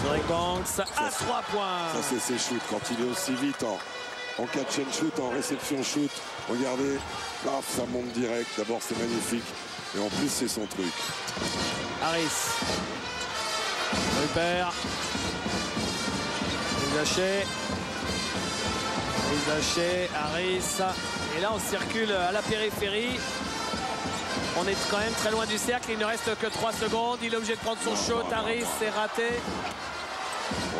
Speaker 2: Cédric Banks à 3 points.
Speaker 3: Ça, c'est ses shoots. Quand il est aussi vite en catch and shoot, en réception shoot, regardez, paf, ça monte direct. D'abord, c'est magnifique. Et en plus, c'est son truc.
Speaker 2: Harris. Rupert. Rizaché, Harris. Et là, on circule à la périphérie. On est quand même très loin du cercle. Il ne reste que 3 secondes. Il est obligé de prendre son shot. Harris, c'est raté.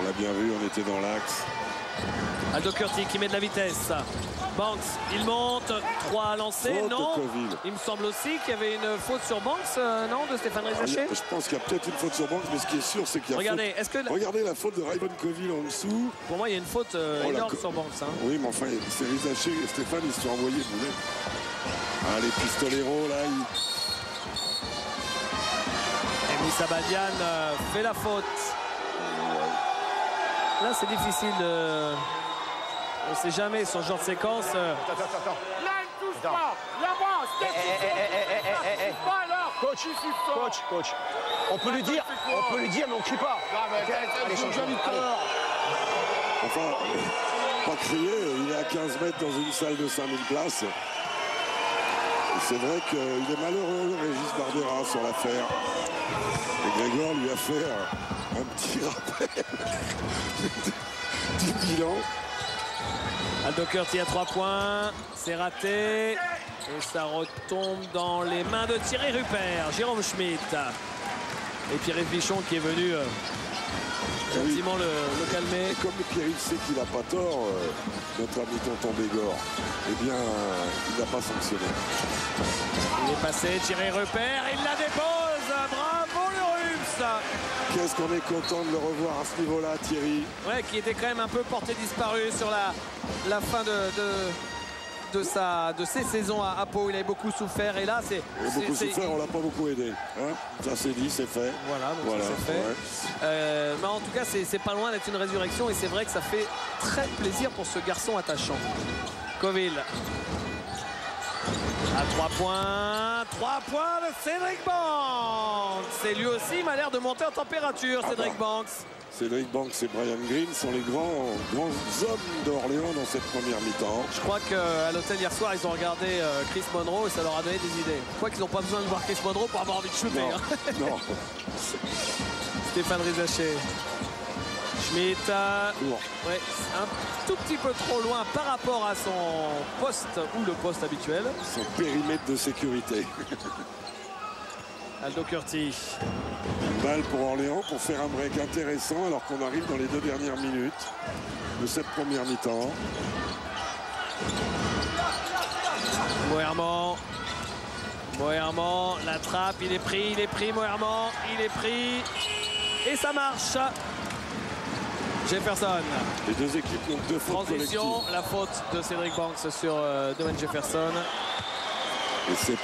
Speaker 3: On l'a bien vu, on était dans l'axe.
Speaker 2: Aldo Curti qui met de la vitesse. Banks, il monte. 3 à lancer.
Speaker 3: Faute
Speaker 2: non.
Speaker 3: de
Speaker 2: Il me semble aussi qu'il y avait une faute sur Banks, non, de Stéphane Rizaché.
Speaker 3: Je pense qu'il y a peut-être une faute sur Banks, mais ce qui est sûr, c'est qu'il y a
Speaker 2: Regardez,
Speaker 3: Regardez la faute de Raymond Coville en dessous.
Speaker 2: Pour moi, il y a une faute énorme sur Banks. Hein.
Speaker 3: Oui, mais enfin, c'est Rizaché et Stéphane, ils se sont envoyés boulet. Ah, les pistoleros, là,
Speaker 2: Emi Sabadian fait la faute. Là, c'est difficile. On ne sait jamais sur ce genre de séquence.
Speaker 8: Là, il touche pas. Là-bas,
Speaker 4: Coach. On peut lui dire, mais on crie pas.
Speaker 3: Enfin, pas crier, il est à 15 mètres dans une salle de 5000 places. C'est vrai qu'il est malheureux, Régis Barbera, sur l'affaire. Et Grégor lui a fait un petit rappel du bilan.
Speaker 2: Aldo Curti à 3 points. C'est raté. Et ça retombe dans les mains de Thierry Rupert. Jérôme Schmitt. Et Pierre Bichon qui est venu gentiment le calmer.
Speaker 3: Et comme Pierre sait qu'il n'a pas tort, notre ami tonton Bégor, eh bien, il n'a pas sanctionné.
Speaker 2: Il est passé, Thierry Rupert, il la dépose. Bravo le Rups.
Speaker 3: Qu'est-ce qu'on est content de le revoir à ce niveau-là, Thierry.
Speaker 2: Ouais, qui était quand même un peu porté disparu sur la fin de ses saisons à Pau. Il avait beaucoup souffert et là c'est
Speaker 3: souffert, on l'a pas beaucoup aidé, hein. Ça c'est dit, c'est fait.
Speaker 2: Voilà, c'est fait. Ouais. Mais en tout cas c'est pas loin d'être une résurrection et c'est vrai que ça fait très plaisir pour ce garçon attachant. Coville à 3 points. 3 points de Cédric Banks. C'est lui aussi, il m'a l'air de monter en température, Cédric Banks.
Speaker 3: Cédric Banks et Brian Green sont les grands hommes d'Orléans dans cette première mi-temps.
Speaker 2: Je crois qu'à l'hôtel hier soir, ils ont regardé Chris Monroe et ça leur a donné des idées. Je crois qu'ils n'ont pas besoin de voir Chris Monroe pour avoir envie de shooter.
Speaker 3: Non,
Speaker 2: hein.
Speaker 3: non.
Speaker 2: Stéphane Rizaché. Schmitt, ouais, un tout petit peu trop loin par rapport à son poste ou le poste habituel.
Speaker 3: Son périmètre de sécurité.
Speaker 2: Aldo Curti.
Speaker 3: Une balle pour Orléans pour faire un break intéressant alors qu'on arrive dans les 2 dernières minutes de cette première mi-temps.
Speaker 2: Moerman, la trappe, il est pris, Moerman, il est pris. Et ça marche. Jefferson.
Speaker 3: Les deux équipes ont 2 fautes
Speaker 2: Transition,
Speaker 3: collectives.
Speaker 2: la faute de Cédric Banks sur Dwayne Jefferson.
Speaker 3: Et c'est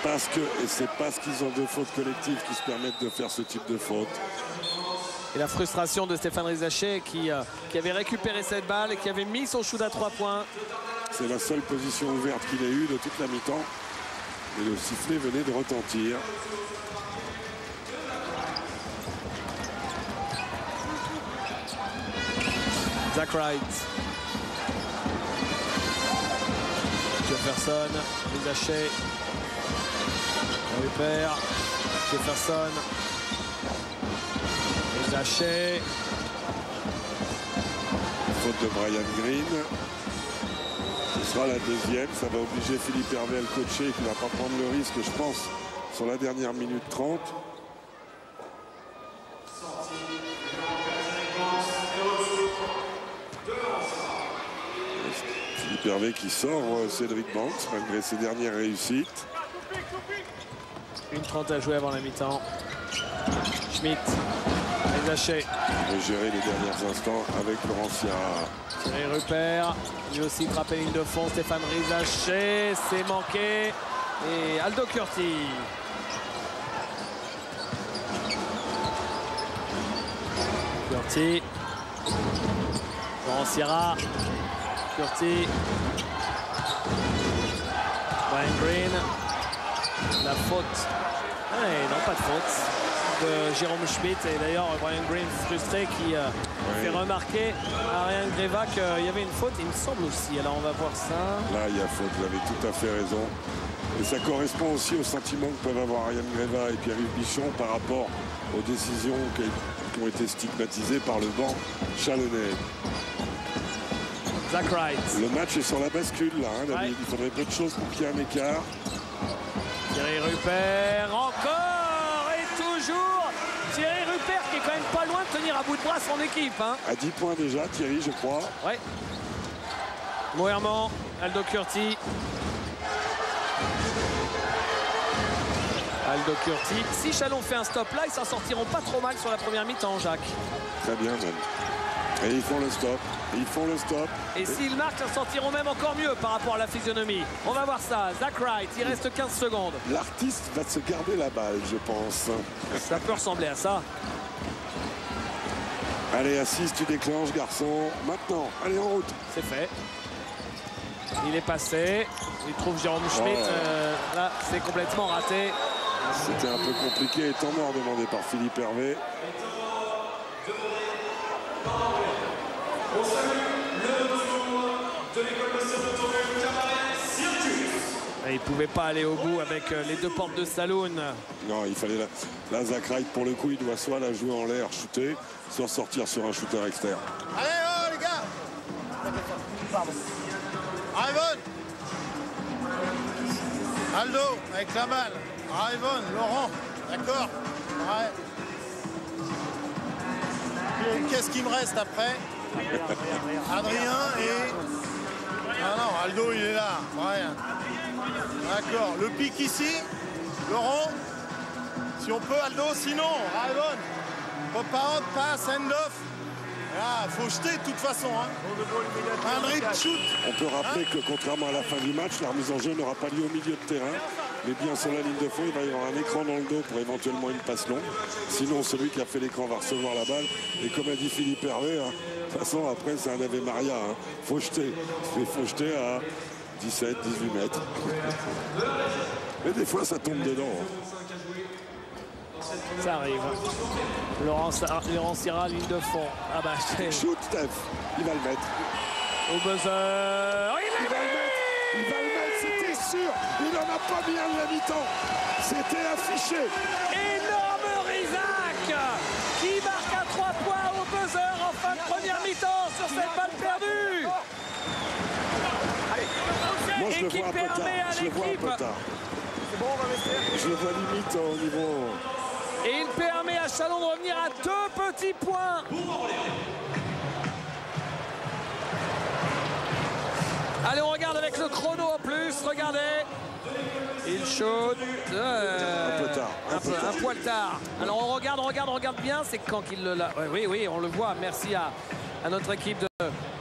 Speaker 3: parce qu'ils ont 2 fautes collectives qui se permettent de faire ce type de faute.
Speaker 2: Et la frustration de Stéphane Rizaché qui avait récupéré cette balle et qui avait mis son shoot à 3 points.
Speaker 3: C'est la seule position ouverte qu'il ait eue de toute la mi-temps. Et le sifflet venait de retentir.
Speaker 2: Zach Wright. Jefferson, Rizaché. Rupert, Jefferson. Rizaché.
Speaker 3: Faute de Brian Green. Ce sera la deuxième. Ça va obliger Philippe Hervé à le coacher qui ne va pas prendre le risque, je pense, sur la dernière minute 30. Philippe Hervé qui sort Cédric Banks malgré ses dernières réussites.
Speaker 2: 1:30 à jouer avant la mi-temps. Schmitt, Rizaché.
Speaker 3: Et gérer les derniers instants avec Laurent Sierra.
Speaker 2: Thierry Rupert, lui aussi frappé ligne de fond. Stéphane Rizaché, c'est manqué. Et Aldo Curti. Curti. Laurent Sierra. Curti. Brian Green. La faute. Non, pas de faute de Jérôme Schmitt. Et d'ailleurs, Brian Green frustré qui fait remarquer à Ryan Greva qu'il y avait une faute, il me semble aussi. Alors on va voir ça.
Speaker 3: Là, il y a faute, vous avez tout à fait raison. Et ça correspond aussi au sentiment que peuvent avoir Ryan Greva et Pierre-Yves Bichon par rapport aux décisions qui ont été stigmatisées par le banc chalonnais.
Speaker 2: Zach Wright.
Speaker 3: Le match est sur la bascule là, hein, David.
Speaker 2: Ouais.
Speaker 3: Il faudrait peu de choses pour qu'il y ait un écart.
Speaker 2: Thierry Rupert, encore et toujours Thierry Rupert qui est quand même pas loin de tenir à bout de bras son équipe. Hein.
Speaker 3: À 10 points déjà, Thierry, je crois.
Speaker 2: Ouais. Moerman, Aldo Curti. Aldo Curti. Si Chalon fait un stop là, ils s'en sortiront pas trop mal sur la première mi-temps, Jacques.
Speaker 3: Très bien même. Et ils font le stop. Ils font le stop.
Speaker 2: Et s'ils marquent, ils s'en sortiront même encore mieux par rapport à la physionomie. On va voir ça. Zach Wright, il reste 15 secondes.
Speaker 3: L'artiste va se garder la balle, je pense.
Speaker 2: Ça peut ressembler à ça.
Speaker 3: Allez, assise, tu déclenches, garçon. Maintenant, allez en route.
Speaker 2: C'est fait. Il est passé. Il trouve Jérôme Schmitt. Là, c'est complètement raté.
Speaker 3: C'était un peu compliqué. Temps mort demandé par Philippe Hervé.
Speaker 2: Et il ne pouvait pas aller au bout avec les 2 portes de saloon.
Speaker 3: Non, il fallait la Zach Wright, pour le coup, il doit soit la jouer en l'air, shooter, soit sortir sur un shooter externe.
Speaker 8: Allez, oh les gars. Pardon. Ivan. Aldo, avec la balle. Ivan, Laurent, d'accord. Ouais. Qu'est-ce qui me reste après? Adrien et... Ah non, Aldo, il est là. Rien. D'accord. Le pic ici. Laurent. Si on peut, Aldo. Sinon, Ivan. Pop-out, passe, end-off. Ah, faut jeter de toute façon. Hein. Un dribble shoot.
Speaker 3: On peut rappeler que contrairement à la fin du match, la remise en jeu n'aura pas lieu au milieu de terrain, mais bien sur la ligne de fond. Il va y avoir un écran dans le dos pour éventuellement une passe longue. Sinon, celui qui a fait l'écran va recevoir la balle. Et comme a dit Philippe Hervé, hein, de toute façon, après, c'est un Ave Maria. Hein. Faut jeter. Il faut jeter à 17, 18 mètres. Mais des fois, ça tombe dedans. Hein.
Speaker 2: Ça arrive. Laurent Syrah, ligne de fond. Ah bah,
Speaker 3: shoot, Steph. Il va le mettre.
Speaker 2: Au buzzer. Oh,
Speaker 3: il va le mettre. Il va le mettre, c'était sûr. Il n'en a pas mis un de la mi-temps. C'était affiché.
Speaker 2: Énorme Risac qui marque à 3 points au buzzer en fin de première mi-temps sur cette balle perdue.
Speaker 3: Moi, je
Speaker 2: et
Speaker 3: le
Speaker 2: qui
Speaker 3: vois un peu tard.
Speaker 2: permet à l'équipe.
Speaker 4: C'est bon, on va rester.
Speaker 3: Je le vois limite au niveau.
Speaker 2: Et il permet à Chalon de revenir à 2 petits points. Allez, on regarde avec le chrono en plus. Regardez. Il shoot.
Speaker 3: Un peu tard.
Speaker 2: Un poil tard. Alors on regarde bien. C'est quand qu'il le l'a. Oui, on le voit. Merci à notre équipe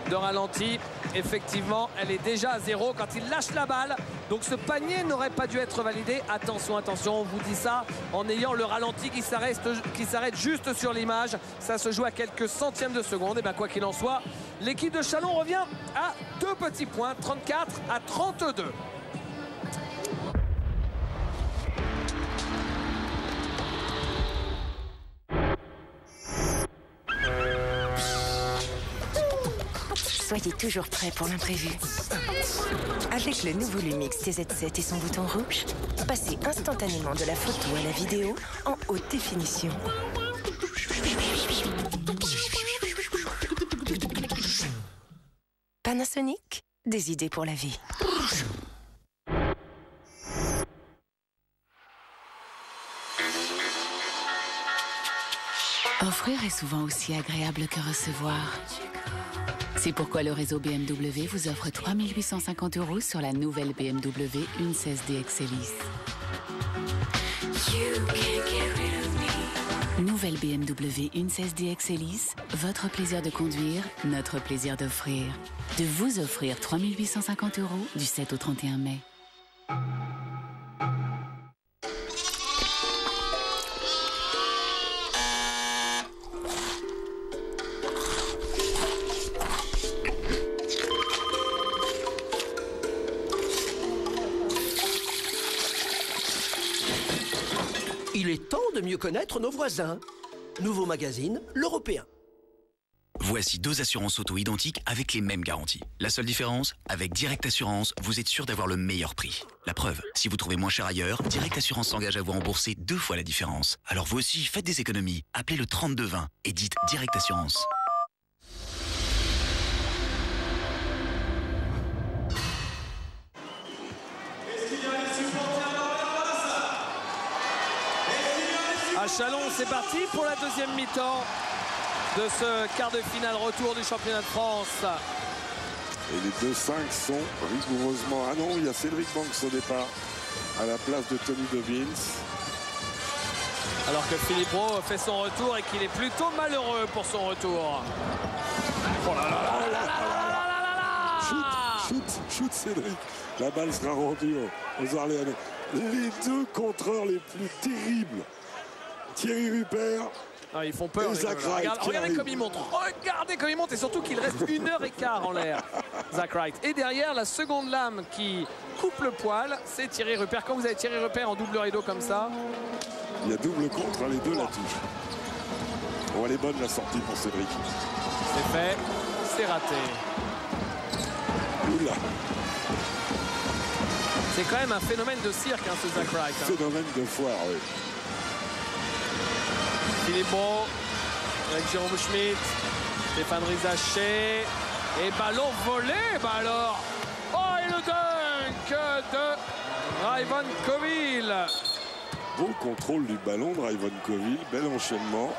Speaker 2: de ralenti. Effectivement, elle est déjà à 0 quand il lâche la balle. Donc ce panier n'aurait pas dû être validé. Attention, on vous dit ça en ayant le ralenti qui s'arrête juste sur l'image. Ça se joue à quelques centièmes de seconde. Et bien quoi qu'il en soit, l'équipe de Chalon revient à 2 petits points, 34 à 32.
Speaker 9: Soyez toujours prêts pour l'imprévu. Avec le nouveau Lumix TZ7 et son bouton rouge, passez instantanément de la photo à la vidéo en haute définition. Panasonic, des idées pour la vie.
Speaker 10: Offrir est souvent aussi agréable que recevoir. C'est pourquoi le réseau BMW vous offre 3 850 € sur la nouvelle BMW 1.16D Excelis. Nouvelle BMW 1.16D Excelis, votre plaisir de conduire, notre plaisir d'offrir. De vous offrir 3 850 € du 7 au 31 mai.
Speaker 11: Il est temps de mieux connaître nos voisins. Nouveau magazine, l'Européen.
Speaker 12: Voici 2 assurances auto identiques avec les mêmes garanties. La seule différence, avec Direct Assurance, vous êtes sûr d'avoir le meilleur prix. La preuve, si vous trouvez moins cher ailleurs, Direct Assurance s'engage à vous rembourser 2 fois la différence. Alors vous aussi, faites des économies. Appelez le 3220 et dites Direct Assurance.
Speaker 2: À Chalon, c'est parti pour la deuxième mi-temps de ce quart de finale retour du championnat de France.
Speaker 3: Et les 2-5 sont rigoureusement... Ah non, il y a Cédric Banks au départ à la place de Tony Dobbins.
Speaker 2: Alors que Philippe Brault fait son retour et qu'il est plutôt malheureux pour son retour. Oh là là là là là.
Speaker 3: Shoot Cédric. La balle sera rendue aux Orléanais. Les 2 contreurs les plus terribles. Thierry Rupert.
Speaker 2: Ah, ils font peur. Regardez comme ils montent. Regardez comme ils montent et surtout qu'il reste 1h15 en l'air. Zach Wright. Et derrière, la seconde lame qui coupe le poil, c'est Thierry Rupert. Quand vous avez Thierry Rupert en double rideau comme ça.
Speaker 3: Il y a double contre, les 2 la touchent. Bon, elle est bonne la sortie pour Cédric.
Speaker 2: C'est fait, c'est raté.
Speaker 3: Oula.
Speaker 2: C'est quand même un phénomène de cirque, hein, ce Zach Wright. Hein.
Speaker 3: Phénomène de foire, oui.
Speaker 2: Philippe Brault avec Jérôme Schmitt, Stéphane Rizaché et ballon volé, bah alors. Oh, et le dunk de Raivon Coville.
Speaker 3: Bon contrôle du ballon de Raivon Coville, bel enchaînement.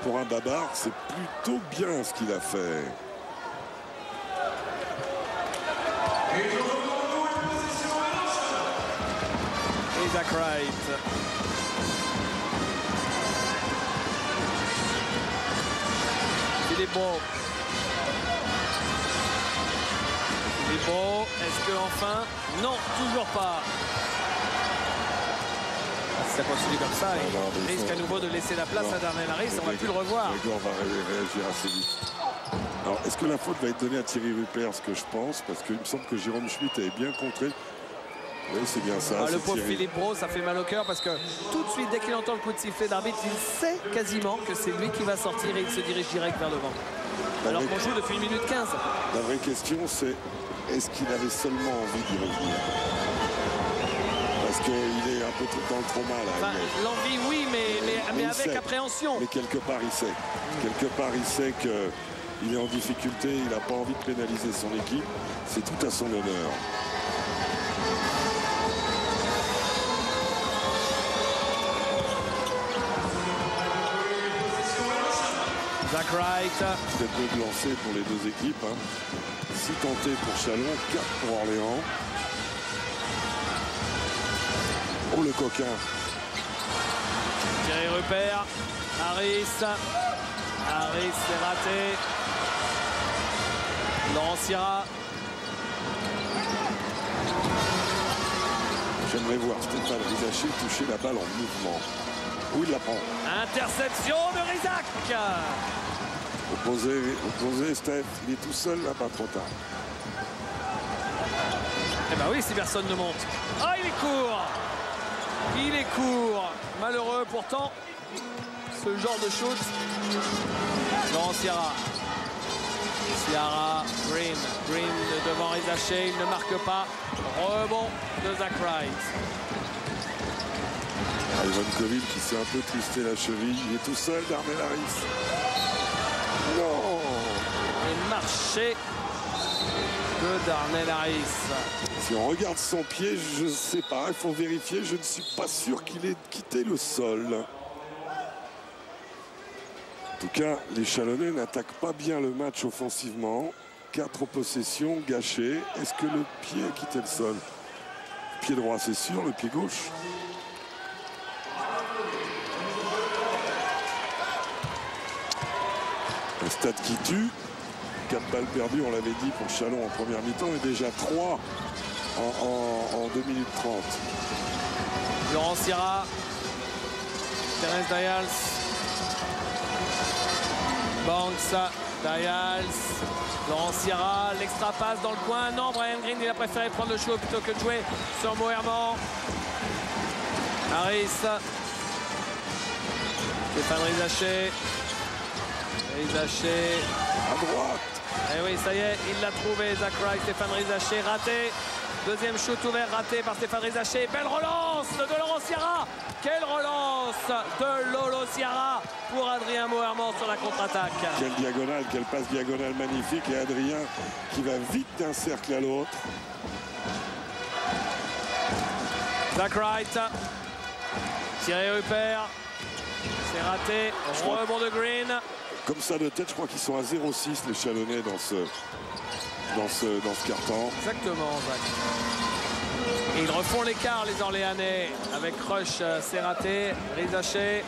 Speaker 3: Pour un Babar, c'est plutôt bien ce qu'il a fait.
Speaker 2: Et Zach Wright. Philippe Brault. Philippe Brault, est-ce que enfin? Non, toujours pas. Si ça continue comme ça, il risque à nouveau de laisser la place à Darnell Harris. On va plus le revoir.
Speaker 3: Grégoire va réagir assez vite. Alors, est-ce que la faute va être donnée à Thierry Rupert? Ce que je pense, parce qu'il me semble que Jérôme Schmitt avait bien contré. Oui, c'est bien ça.
Speaker 2: Le pauvre
Speaker 3: Thierry.
Speaker 2: Philippe Brault, ça fait mal au cœur parce que tout de suite, dès qu'il entend le coup de sifflet d'arbitre, il sait quasiment que c'est lui qui va sortir et il se dirige direct vers devant. Alors qu'on joue depuis 1 minute 15.
Speaker 3: La vraie question, c'est est-ce qu'il avait seulement envie d'y revenir? Parce qu'il est un peu dans le trauma là.
Speaker 2: Enfin, l'envie, oui, mais avec
Speaker 3: sait.
Speaker 2: appréhension.
Speaker 3: Mais quelque part, il sait. Quelque part, il sait qu'il est en difficulté, il n'a pas envie de pénaliser son équipe. C'est tout à son honneur.
Speaker 2: Zach Wright.
Speaker 3: Peut-être mieux de lancer pour les deux équipes. 6 tentés pour Chalon, 4 pour Orléans. Oh le coquin.
Speaker 2: Thierry Rupert. Harris, c'est raté. Laurent Sierra.
Speaker 3: J'aimerais voir Stéphane Rizaché toucher la balle en mouvement. Où il la prend?
Speaker 2: Interception de Rizac.
Speaker 3: Opposé, Steph, il est tout seul là, pas trop tard.
Speaker 2: Eh ben oui, si personne ne monte. Ah, il est court. Il est court. Malheureux pourtant, ce genre de shoot. Laurent Sierra. Sierra, Green devant Rizaché, il ne marque pas. Rebond de Zach Wright.
Speaker 3: Ivan Coville qui s'est un peu twisté la cheville. Il est tout seul, Darnell Harris. Non.
Speaker 2: Et marché de Darnell Harris.
Speaker 3: Si on regarde son pied, je ne sais pas, il faut vérifier. Je ne suis pas sûr qu'il ait quitté le sol. En tout cas, les Chalonnais n'attaquent pas bien le match offensivement. 4 possessions gâchées. Est-ce que le pied a quitté le sol? Le pied droit, c'est sûr, le pied gauche. Un stade qui tue. 4 balles perdues, on l'avait dit, pour Chalon en première mi-temps, et déjà 3 en 2 minutes 30.
Speaker 2: Laurent Sierra, Terence Dayals, Banks, Dayals, Laurent Sierra, l'extra passe dans le coin. Non, Brian Green, il a préféré prendre le show plutôt que de jouer sur Moerman. Harris, Stéphane Rizaché. Rizaché
Speaker 3: à droite.
Speaker 2: Et oui, ça y est, il l'a trouvé, Zach Wright. Stéphane Rizaché raté. Deuxième shoot ouvert raté par Stéphane Rizaché. Belle relance de Laurent Sierra. Quelle relance de Lolo Sierra pour Adrien Moerman sur la contre-attaque.
Speaker 3: Quelle diagonale, quelle passe diagonale magnifique. Et Adrien qui va vite d'un cercle à l'autre.
Speaker 2: Zach Wright. Thierry Rupert. C'est raté. Rebond de Green.
Speaker 3: Comme ça de tête, je crois qu'ils sont à 0,6 les Chalonnais dans ce carton.
Speaker 2: Exactement, Zach. Et ils refont l'écart, les Orléanais, avec Rush, c'est raté. Rizaché,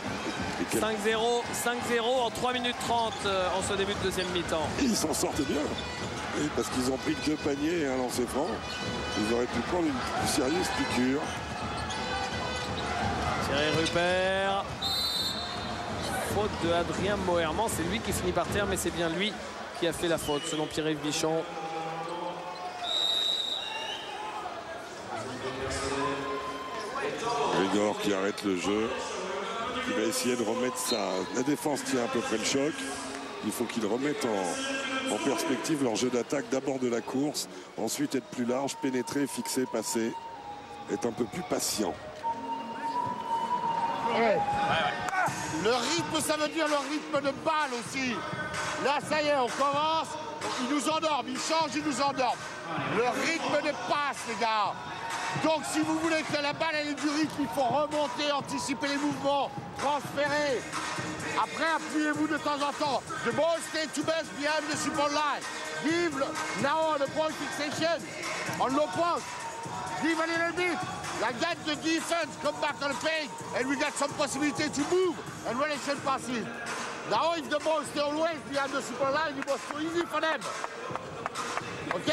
Speaker 2: 5-0 en 3 minutes 30 en ce début de deuxième mi-temps.
Speaker 3: Ils s'en sortent bien. Et parce qu'ils ont pris que 2 paniers et un lancer franc. Ils auraient pu prendre une plus sérieuse piqûre.
Speaker 2: Thierry Rupert. Faute de Adrien Moerman, c'est lui qui finit par terre, mais c'est bien lui qui a fait la faute, selon Pierre-Yves Bichon.
Speaker 3: Grégor qui arrête le jeu, qui va essayer de remettre la défense tient à peu près le choc. Il faut qu'ils remettent en perspective leur jeu d'attaque, d'abord de la course, ensuite être plus large, pénétrer, fixer, passer, être un peu plus patient.
Speaker 7: Le rythme, ça veut dire le rythme de balle aussi. Là, ça y est, on commence. Ils nous endorment, ils changent, ils nous endorment. Le rythme de passe, les gars. Donc, si vous voulez que la balle ait du rythme, il faut remonter, anticiper les mouvements, transférer. Après, appuyez-vous de temps en temps. The ball stays to best behind the support line. Give now on the point fixation, on low post. Give a little bit. Like that, the defense come back on the page, and we got some possibility to move and relation passes. Now, if the ball stay always behind the super line, it was so easy for them. OK?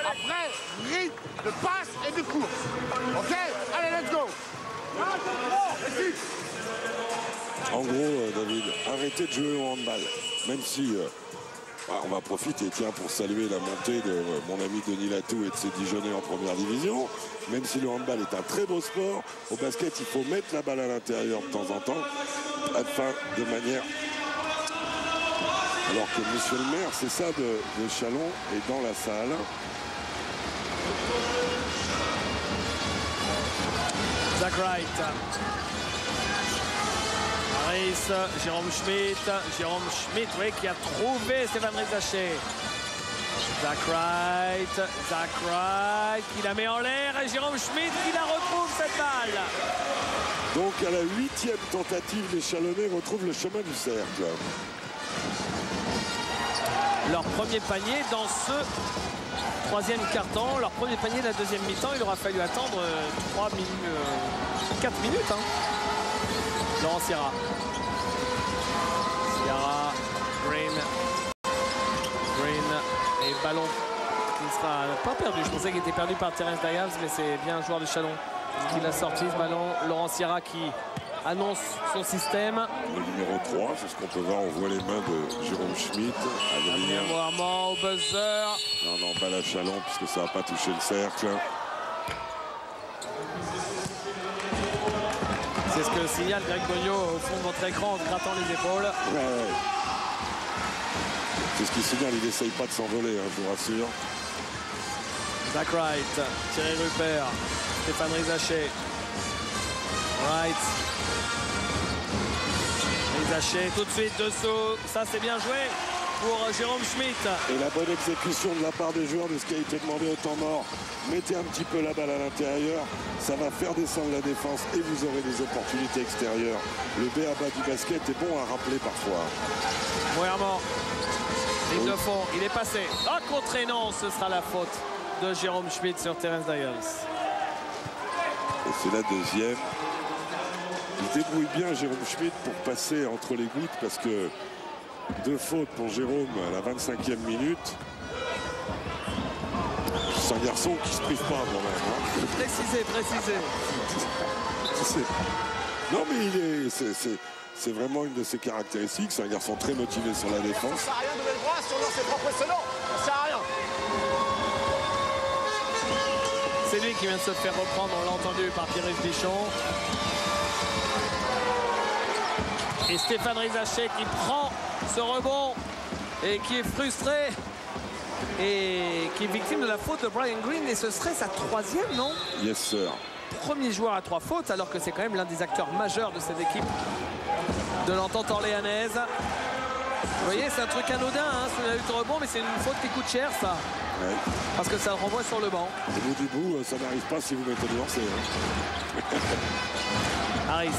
Speaker 7: Après, rythme de passe et de course. OK? Allez, let's go.
Speaker 3: En gros, David, arrêtez de jouer au handball. Même si On va profiter, tiens, pour saluer la montée de mon ami Denis Latou et de ses Dijonnais en première division. Même si le handball est un très beau sport, au basket, il faut mettre la balle à l'intérieur de temps en temps, afin de manière... Alors que monsieur le maire, c'est ça de Chalon, est dans la salle.
Speaker 2: Zach Wright. Harris, Jérôme Schmidt, oui, qui a trouvé Stéphane Rizaché. Zach Wright, qui la met en l'air, et Jérôme Schmidt qui la retrouve, cette balle.
Speaker 3: Donc à la 8e tentative, les Chalonnais retrouvent le chemin du cercle.
Speaker 2: Leur premier panier dans ce troisième quart-temps, leur premier panier de la deuxième mi-temps, il aura fallu attendre 4 minutes. Hein. Laurent Sierra, Green et ballon qui ne sera pas perdu. Je pensais qu'il était perdu par Terence Dials, mais c'est bien un joueur de Chalon qui l'a sorti ce ballon. Laurent Sierra qui annonce son système.
Speaker 3: Le numéro 3, c'est ce qu'on peut voir. On voit les mains de Jérôme Schmidt.
Speaker 2: Adrien Moirement au buzzer.
Speaker 3: Non, balle à Chalon puisque ça n'a pas touché le cercle.
Speaker 2: C'est ce que signale Greg Gogno au fond de votre écran en se grattant les épaules.
Speaker 3: Ouais. C'est ce qu'il signale, il n'essaye pas de s'envoler, hein, je vous rassure.
Speaker 2: Zach Wright, Thierry Rupert, Stéphane Rizaché. Wright. Rizaché tout de suite dessous. Ça c'est bien joué pour Jérôme Schmidt.
Speaker 3: Et la bonne exécution de la part des joueurs de ce qui a été demandé au temps mort. Mettez un petit peu la balle à l'intérieur, ça va faire descendre la défense et vous aurez des opportunités extérieures. Le B.A.-ba du basket est bon à rappeler parfois.
Speaker 2: Moirement, ligne de fond, il est passé. Un contre non, ce sera la faute de Jérôme Schmidt sur Terence Dials.
Speaker 3: Et c'est la deuxième. Il débrouille bien Jérôme Schmidt pour passer entre les gouttes parce que 2 fautes pour Jérôme à la 25e minute. C'est un garçon qui se prive pas quand même. Hein.
Speaker 2: Précisez.
Speaker 3: Non mais c'est vraiment une de ses caractéristiques. C'est un garçon très motivé sur la défense.
Speaker 4: Ça sert à rien de lever le bras si on lance ses propres excellents. Ça sert à rien.
Speaker 2: C'est lui qui vient de se faire reprendre, on l'a entendu, par Pierre Bichon. Et Stéphane Rizaché qui prend ce rebond et qui est frustré et qui est victime de la faute de Brian Green. Et ce serait sa 3e, non?
Speaker 3: Yes, sir.
Speaker 2: Premier joueur à 3 fautes, alors que c'est quand même l'un des acteurs majeurs de cette équipe de l'entente orléanaise. Vous voyez, c'est un truc anodin, hein, sur la lutte au rebond, mais c'est une faute qui coûte cher, ça.
Speaker 3: Ouais.
Speaker 2: Parce que ça le renvoie sur le banc.
Speaker 3: Au bout du bout, ça n'arrive pas si vous mettez le lancer. Hein.
Speaker 2: Harris,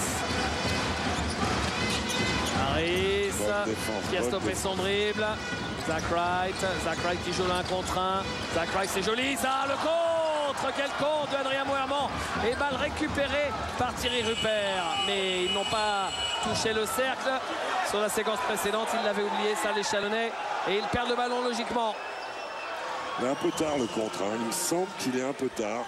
Speaker 2: qui a stoppé son dribble. Zach Wright qui joue l'un contre un. Zach Wright, c'est joli, ça, le contre. Quel contre de Adrien Moirement. Et balle récupérée par Thierry Rupert. Mais ils n'ont pas touché le cercle. Sur la séquence précédente, ils l'avaient oublié, ça, les Chalonnais. Et ils perdent le ballon logiquement.
Speaker 3: Il est un peu tard le contre. Hein. Il me semble qu'il est un peu tard.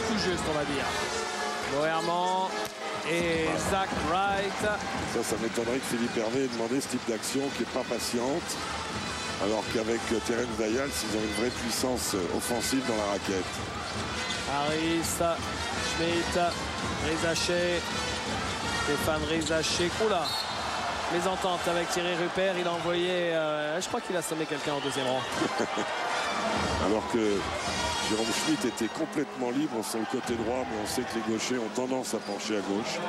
Speaker 2: Tout juste, on va dire. Moirement et Zach Wright.
Speaker 3: Ça m'étonnerait que Philippe Hervé ait demandé ce type d'action qui n'est pas patiente. Alors qu'avec Terence Dials, ils ont une vraie puissance offensive dans la raquette.
Speaker 2: Harris, Schmidt, Rizaché, Stéphane Rizaché. Oula, les ententes avec Thierry Rupert. Il a envoyé, je crois qu'il a sommé quelqu'un en 2e rang.
Speaker 3: Alors que Jérôme Schmidt était complètement libre sur le côté droit, mais on sait que les gauchers ont tendance à pencher à gauche.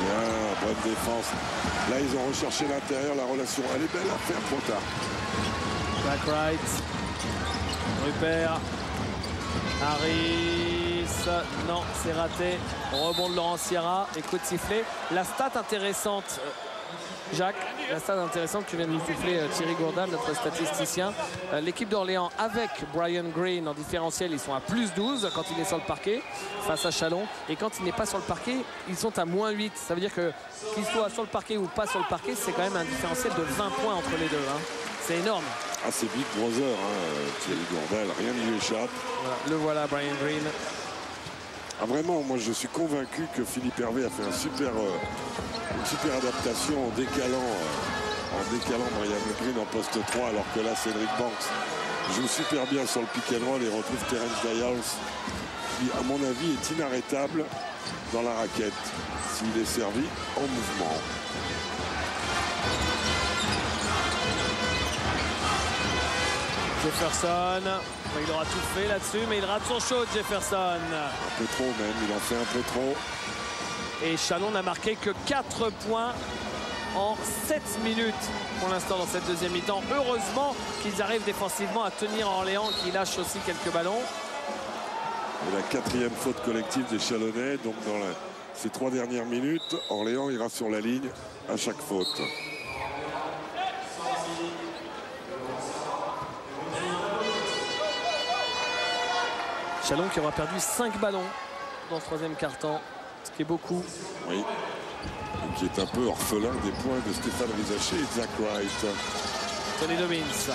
Speaker 3: Bien, bonne défense. Là, ils ont recherché l'intérieur, la relation. Elle est belle à faire, trop tard.
Speaker 2: Zach Wright, Rupert, Harris. Non, c'est raté. Rebond de Laurent Sierra et coup de sifflet. La stat intéressante Jacques, la stat intéressante que tu viens de nous souffler, Thierry Gourdin, notre statisticien. L'équipe d'Orléans avec Brian Green en différentiel, ils sont à +12 quand il est sur le parquet face à Chalon. Et quand il n'est pas sur le parquet, ils sont à -8. Ça veut dire que qu'il soit sur le parquet ou pas sur le parquet, c'est quand même un différentiel de 20 points entre les deux. Hein. C'est énorme.
Speaker 3: Ah, c'est Big Brother, hein, Thierry Gourdin, rien ne lui échappe.
Speaker 2: Voilà, le voilà, Brian Green.
Speaker 3: Ah, vraiment, moi je suis convaincu que Philippe Hervé a fait une super adaptation en décalant Brian Green en poste 3, alors que là Cédric Banks joue super bien sur le pick and roll et retrouve Terence Dials, qui à mon avis est inarrêtable dans la raquette s'il est servi en mouvement.
Speaker 2: Jefferson, il aura tout fait là-dessus, mais il rate son shot, Jefferson.
Speaker 3: Un peu trop même, il en fait un peu trop.
Speaker 2: Et Chalon n'a marqué que 4 points en 7 minutes pour l'instant dans cette deuxième mi-temps. Heureusement qu'ils arrivent défensivement à tenir Orléans, qui lâche aussi quelques ballons.
Speaker 3: Et la 4e faute collective des Chalonnais. Donc dans ces 3 dernières minutes, Orléans ira sur la ligne à chaque faute.
Speaker 2: Chalon qui aura perdu 5 ballons dans ce 3e quart-temps, ce qui est beaucoup.
Speaker 3: Oui, et qui est un peu orphelin des points de Stéphane Rizaché et Zach Wright.
Speaker 2: Tony Dobbins.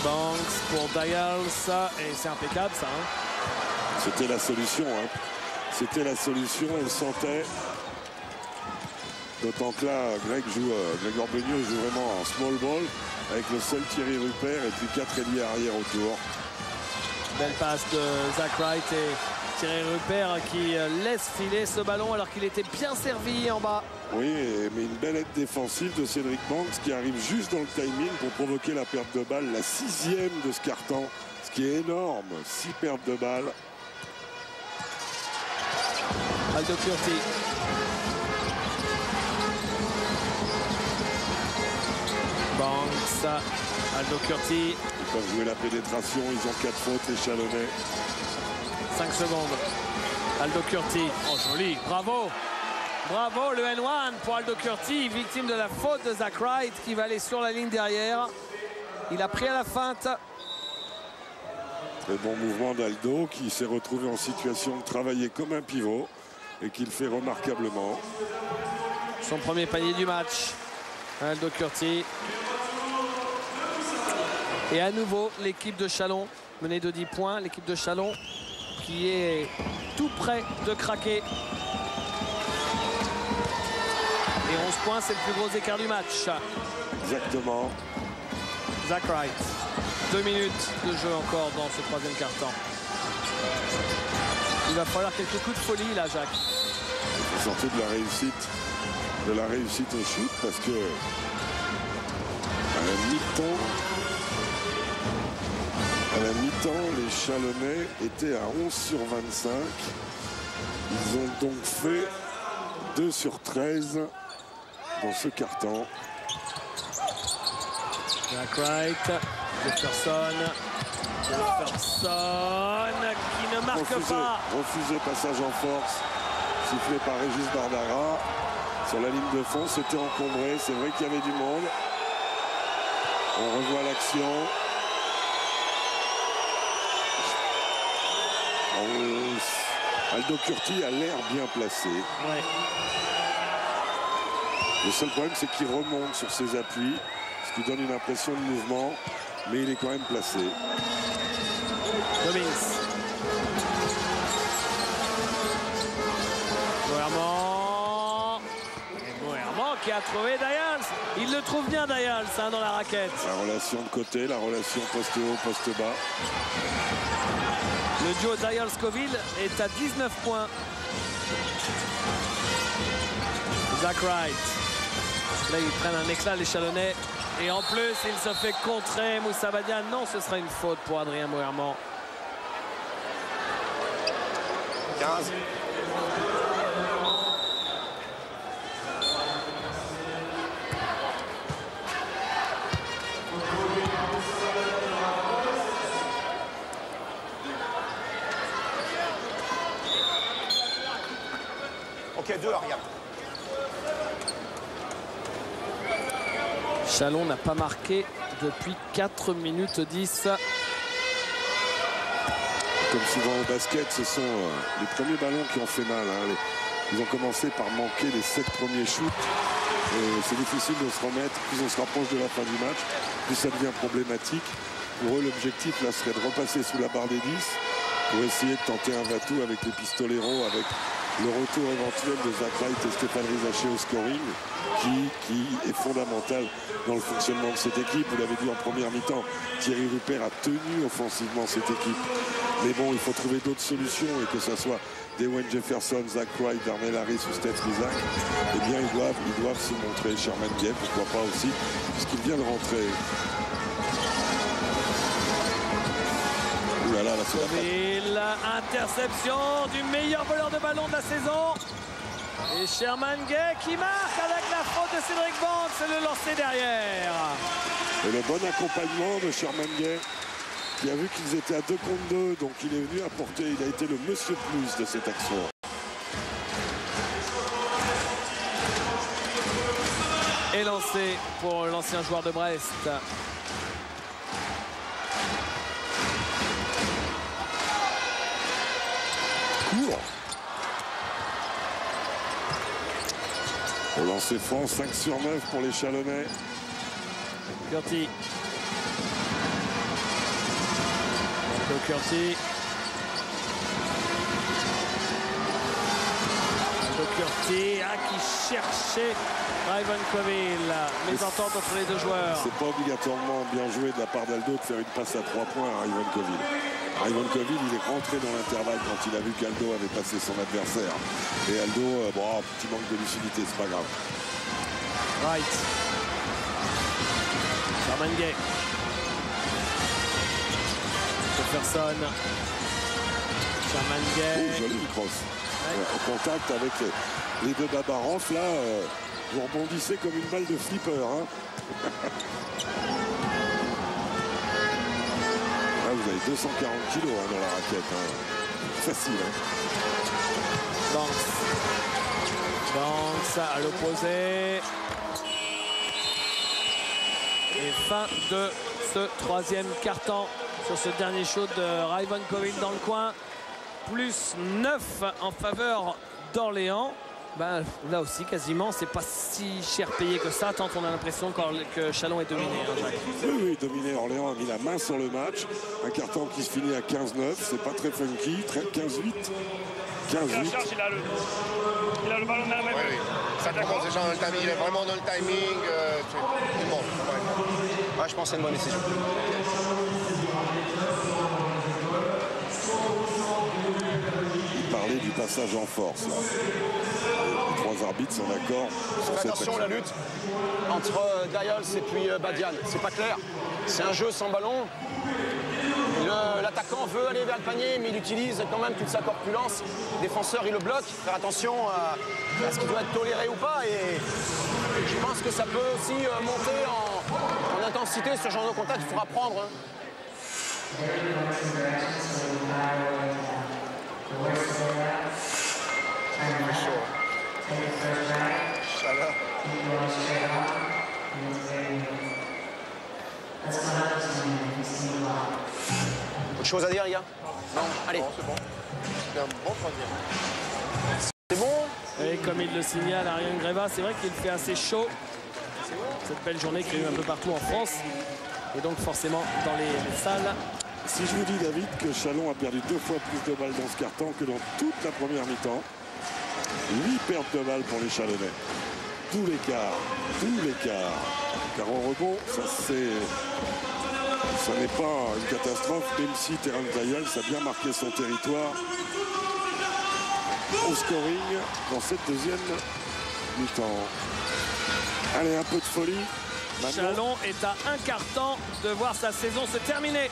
Speaker 2: Banks pour Dials, et c'est impeccable ça. Hein.
Speaker 3: C'était la solution. Hein. C'était la solution, on le sentait. D'autant que là, Grégor Beugnot joue vraiment en small ball avec le seul Thierry Rupert et puis 4 ailiers arrière autour.
Speaker 2: Belle passe de Zach Wright et Thierry Rupert qui laisse filer ce ballon alors qu'il était bien servi en bas.
Speaker 3: Oui, mais une belle aide défensive de Cédric Banks qui arrive juste dans le timing pour provoquer la perte de balle, la 6e de ce carton, ce qui est énorme. 6 pertes de balles.
Speaker 2: Aldo Curti. Banks, Aldo Curti.
Speaker 3: Ils peuvent jouer la pénétration, ils ont 4 fautes, les Chalonnais.
Speaker 2: 5 secondes. Aldo Curti, oh joli, bravo. Bravo le N1 pour Aldo Curti, victime de la faute de Zach Wright qui va aller sur la ligne derrière. Il a pris à la feinte.
Speaker 3: Très bon mouvement d'Aldo qui s'est retrouvé en situation de travailler comme un pivot et qui le fait remarquablement.
Speaker 2: Son premier panier du match. Aldo Curti. Et à nouveau, l'équipe de Chalon menée de 10 points. L'équipe de Chalon qui est tout près de craquer. Et 11 points, c'est le plus gros écart du match.
Speaker 3: Exactement.
Speaker 2: Zach Wright. 2 minutes de jeu encore dans ce 3e quart-temps. Il va falloir quelques coups de folie là, Jacques.
Speaker 3: Il faut surtout de la réussite au shoot parce que à la mi-temps, les Chalonnais étaient à 11 sur 25. Ils ont donc fait 2 sur 13 dans ce carton.
Speaker 2: Zach Wright, Jefferson qui ne marque pas.
Speaker 3: Refusé passage en force, sifflé par Régis Bardara. Sur la ligne de fond, c'était encombré. C'est vrai qu'il y avait du monde. On revoit l'action. Aldo Curti a l'air bien placé.
Speaker 2: Ouais.
Speaker 3: Le seul problème, c'est qu'il remonte sur ses appuis, ce qui donne une impression de mouvement, mais il est quand même placé.
Speaker 2: Dobbins. Moerman qui a trouvé Dials. Il le trouve bien, Dials, hein, dans la raquette.
Speaker 3: La relation de côté, la relation poste haut, poste bas.
Speaker 2: Le duo Dials-Scoville est à 19 points. Zach Wright. Là, ils prennent un éclat, les Chalonnais. Et en plus, il se fait contrer. Moussa Badian. Non, ce sera une faute pour Adrien Moerman.
Speaker 4: 15. Ok, 2 Ariane.
Speaker 2: Chalon n'a pas marqué depuis 4 minutes 10.
Speaker 3: Comme souvent au basket, ce sont les premiers ballons qui ont fait mal. Hein. Ils ont commencé par manquer les 7 premiers shoots. C'est difficile de se remettre. Plus on se rapproche de la fin du match, plus ça devient problématique. Pour eux, l'objectif là serait de repasser sous la barre des 10 pour essayer de tenter un va-tout avec les pistoleros, avec le retour éventuel de Zach Wright et Stéphane Rizaché au scoring, qui est fondamental dans le fonctionnement de cette équipe. Vous l'avez dit en première mi-temps, Thierry Rupert a tenu offensivement cette équipe. Mais bon, il faut trouver d'autres solutions, et que ce soit Dwayne Jefferson, Zach Wright, Darnell Harris ou Steph Rizak, eh bien ils doivent se montrer. Sherman Gay, pourquoi pas aussi, puisqu'il vient de rentrer. Ouh là là,
Speaker 2: interception du meilleur voleur de ballon de la saison. Et Sherman Gay qui marque avec la faute de Cédric Banks, c'est le lancer derrière.
Speaker 3: Et le bon accompagnement de Sherman Gay, qui a vu qu'ils étaient à 2 contre 2, donc il est venu apporter, il a été le monsieur plus de cette action.
Speaker 2: Et lancé pour l'ancien joueur de Brest.
Speaker 3: Court. Au lancer franc, 5 sur 9 pour les Chalonnais.
Speaker 2: Curti. Curti. Curti qui cherchait Ivan Coville. Mésentente entre les deux joueurs.
Speaker 3: C'est pas obligatoirement bien joué de la part d'Aldo de faire une passe à 3 points à Ivan Coville. Ivan Coville, il est rentré dans l'intervalle quand il a vu qu'Aldo avait passé son adversaire. Et Aldo, bon, petit manque de lucidité, c'est pas grave.
Speaker 2: Right. Sherman Gay. Jefferson. Sherman Gay.
Speaker 3: Oh, joli le cross. Ouais. Au contact avec les deux Babaroff, là, vous rebondissez comme une balle de flipper. Hein. Ah, vous avez 240 kilos hein, dans la raquette. Hein. Facile. Hein.
Speaker 2: Banks à l'opposé. Et fin de ce 3e quart-temps sur ce dernier show de Ivan Coville dans le coin. Plus 9 en faveur d'Orléans. Ben, là aussi, quasiment, c'est pas si cher payé que ça, tant on a l'impression que Chalon est dominé. Hein, Jacques.
Speaker 3: Oui, dominé. Orléans a mis la main sur le match. Un carton qui se finit à 15-9. C'est pas très funky. 15-8. 15-8.
Speaker 5: Il a le ballon dans la main.
Speaker 6: Oui, oui. Ça commence déjà dans le timing. Il est vraiment dans le timing. C'est bon.
Speaker 4: Ouais, je pense que c'est une bonne décision.
Speaker 3: Parler du passage en force. Là. Les 3 arbitres sont d'accord sur cette action.
Speaker 4: Attention, la lutte entre Dials et puis Badian. C'est pas clair. C'est un jeu sans ballon. L'attaquant veut aller vers le panier, mais il utilise quand même toute sa corpulence. Le défenseur, il le bloque. Faire attention à ce qu'il doit être toléré ou pas. Et je pense que ça peut aussi monter en intensité ce genre de contact. Il faudra prendre. Hein. Autre chose à dire, les gars? Non, allez.
Speaker 6: C'est bon. C'est un bon 3e.
Speaker 4: C'est bon.
Speaker 2: Et comme il le signale, Ariane Greva, c'est vrai qu'il fait assez chaud. Cette belle journée qu'il y a eu un peu partout en France. Et donc forcément dans les salles.
Speaker 3: Si je vous dis, David, que Chalon a perdu 2 fois plus de balles dans ce carton que dans toute la première mi-temps. 8 pertes de balles pour les Chalonnais. Tout l'écart. Car en rebond, ça n'est pas une catastrophe, même si Terence Dials a bien marqué son territoire au scoring dans cette 2e mi-temps. Allez, un peu de folie. Maintenant.
Speaker 2: Chalon est à un quart-temps de voir sa saison se terminer.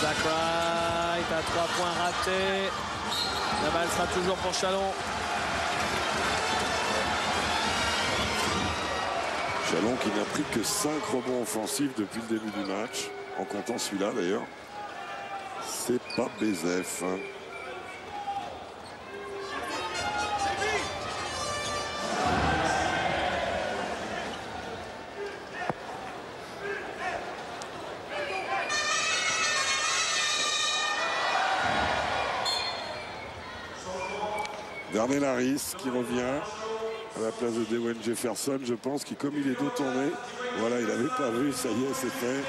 Speaker 2: Zach Wright à 3 points ratés. La balle sera toujours pour Chalon.
Speaker 3: Chalon qui n'a pris que 5 rebonds offensifs depuis le début du match, en comptant celui-là d'ailleurs. C'est pas Bézef. Hein. Darnell Harris qui revient à la place de Dewayne Jefferson, je pense, qui comme il est dos tourné, voilà, il n'avait pas vu, ça y est, c'est fait.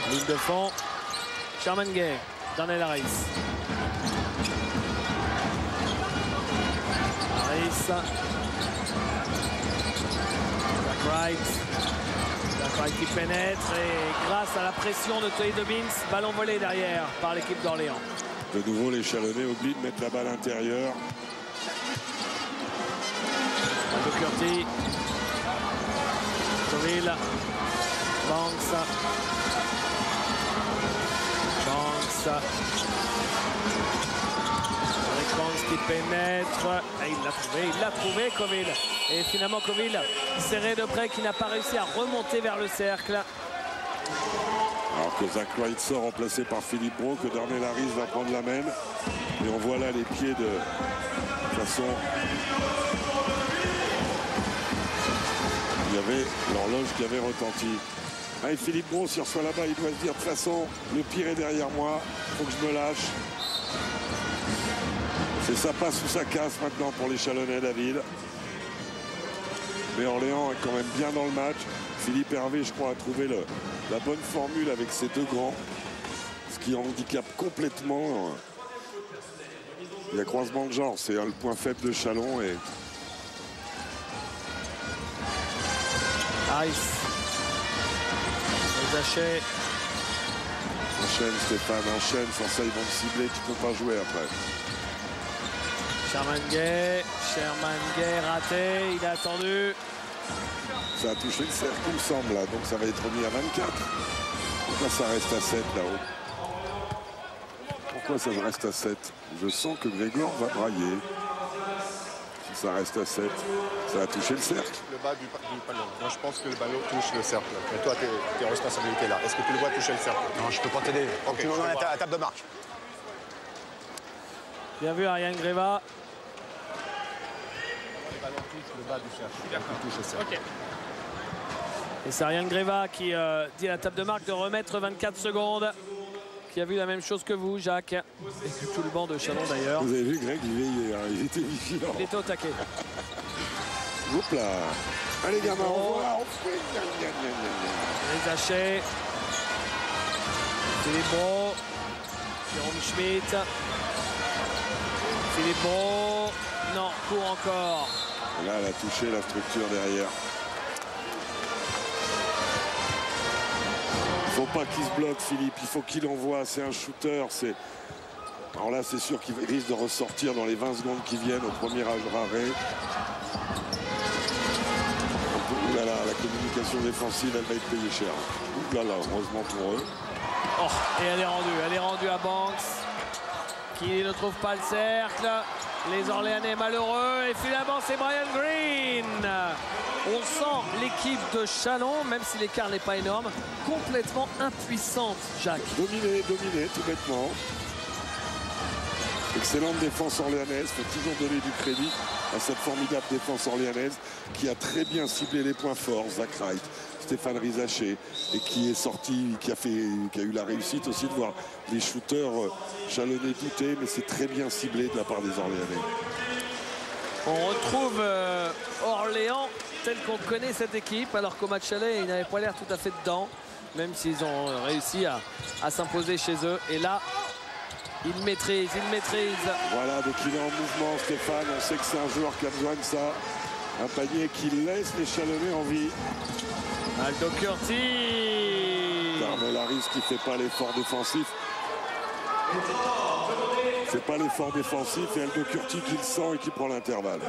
Speaker 2: Ligne de fond, Sherman Gay, Darnell Harris. Jack Wright. Jack Wright qui pénètre et grâce à la pression de Tony Dobbins, ballon volé derrière par l'équipe d'Orléans.
Speaker 3: De nouveau, les Chalonnais oublient de mettre la balle intérieure.
Speaker 2: Doherty, Coville, Banks. Banks qui pénètre. Et il l'a trouvé, Coville. Et finalement, Coville serré de près, qui n'a pas réussi à remonter vers le cercle.
Speaker 3: Alors que Zach Wright sort remplacé par Philippe Brault, que Darnell Harris va prendre la même. Et on voit là les pieds de façon. Il y avait l'horloge qui avait retenti. Ah, et Philippe Brault, s'il reçoit là-bas, il doit se dire de toute façon, le pire est derrière moi, il faut que je me lâche. C'est ça passe ou ça casse maintenant pour les Chalonnais, David. Mais Orléans est quand même bien dans le match. Philippe Hervé, je crois, a trouvé la bonne formule avec ses deux grands. Ce qui handicape complètement. Il y a croisement de genre, c'est le point faible de Chalon. Et...
Speaker 2: Ice. Zaché.
Speaker 3: Enchaîne Stéphane, enchaîne, sans ça ils vont te cibler, tu peux pas jouer après.
Speaker 2: Sherman Gay raté, il a attendu.
Speaker 3: Ça a touché le cercle, il me semble, là, donc ça va être remis à 24. Pourquoi ça reste à 7 là-haut? Pourquoi ça reste à 7? Je sens que Grégor va brailler. Si ça reste à 7, ça a touché le cercle.
Speaker 6: Le bas du ballon. Moi, je pense que le ballon touche le cercle. Mais toi, tes responsabilités là. Est-ce que tu le vois toucher le cercle?
Speaker 4: Non, je peux pas t'aider.
Speaker 6: Ok,
Speaker 4: tu nous donnes la table de marque.
Speaker 2: Bien vu, Ariane Greva.
Speaker 6: Le ballon touche le bas du cercle. Il touche le cercle.
Speaker 2: Okay. Et c'est Ariane Greva qui dit à la table de marque de remettre 24 secondes. Qui a vu la même chose que vous, Jacques. Et tout le banc de Chalon d'ailleurs.
Speaker 3: Vous avez vu, Greg, il était vigilant.
Speaker 2: Il était au taquet.
Speaker 3: Oups là. Allez, gamin, on voit.
Speaker 2: Les Hachets. Philippe Brault. Jérôme Schmitt. Philippe Brault. Non, court encore.
Speaker 3: Là, elle a touché la structure derrière. Il ne faut pas qu'il se bloque, Philippe. Il faut qu'il envoie. C'est un shooter. Alors là, c'est sûr qu'il risque de ressortir dans les 20 secondes qui viennent au premier arrêt. Ouh là là, la communication défensive, elle va être payée cher. Ouh là là, heureusement pour eux.
Speaker 2: Oh, et elle est rendue à Banks, qui ne trouve pas le cercle. Les Orléanais malheureux. Et finalement, c'est Brian Green. On sent l'équipe de Chalon, même si l'écart n'est pas énorme, complètement impuissante, Jacques.
Speaker 3: Dominée, tout bêtement. Excellente défense orléanaise. Il faut toujours donner du crédit à cette formidable défense orléanaise qui a très bien ciblé les points forts. Zach Wright, Stéphane Rizaché, et qui est sorti, qui a eu la réussite aussi de voir les shooters chalonnais douter, mais c'est très bien ciblé de la part des Orléanais.
Speaker 2: On retrouve Orléans tel qu'on connaît cette équipe, alors qu'au match aller, ils n'avaient pas l'air tout à fait dedans, même s'ils ont réussi à s'imposer chez eux. Et là, ils maîtrisent.
Speaker 3: Voilà, donc il est en mouvement, Stéphane. On sait que c'est un joueur qui a besoin de ça. Un panier qui laisse les Chalonnais en vie.
Speaker 2: Aldo Curti.
Speaker 3: Darnell Harris qui ne fait pas l'effort défensif. C'est pas l'effort défensif, et Aldo Curti qui le sent et qui prend l'intervalle.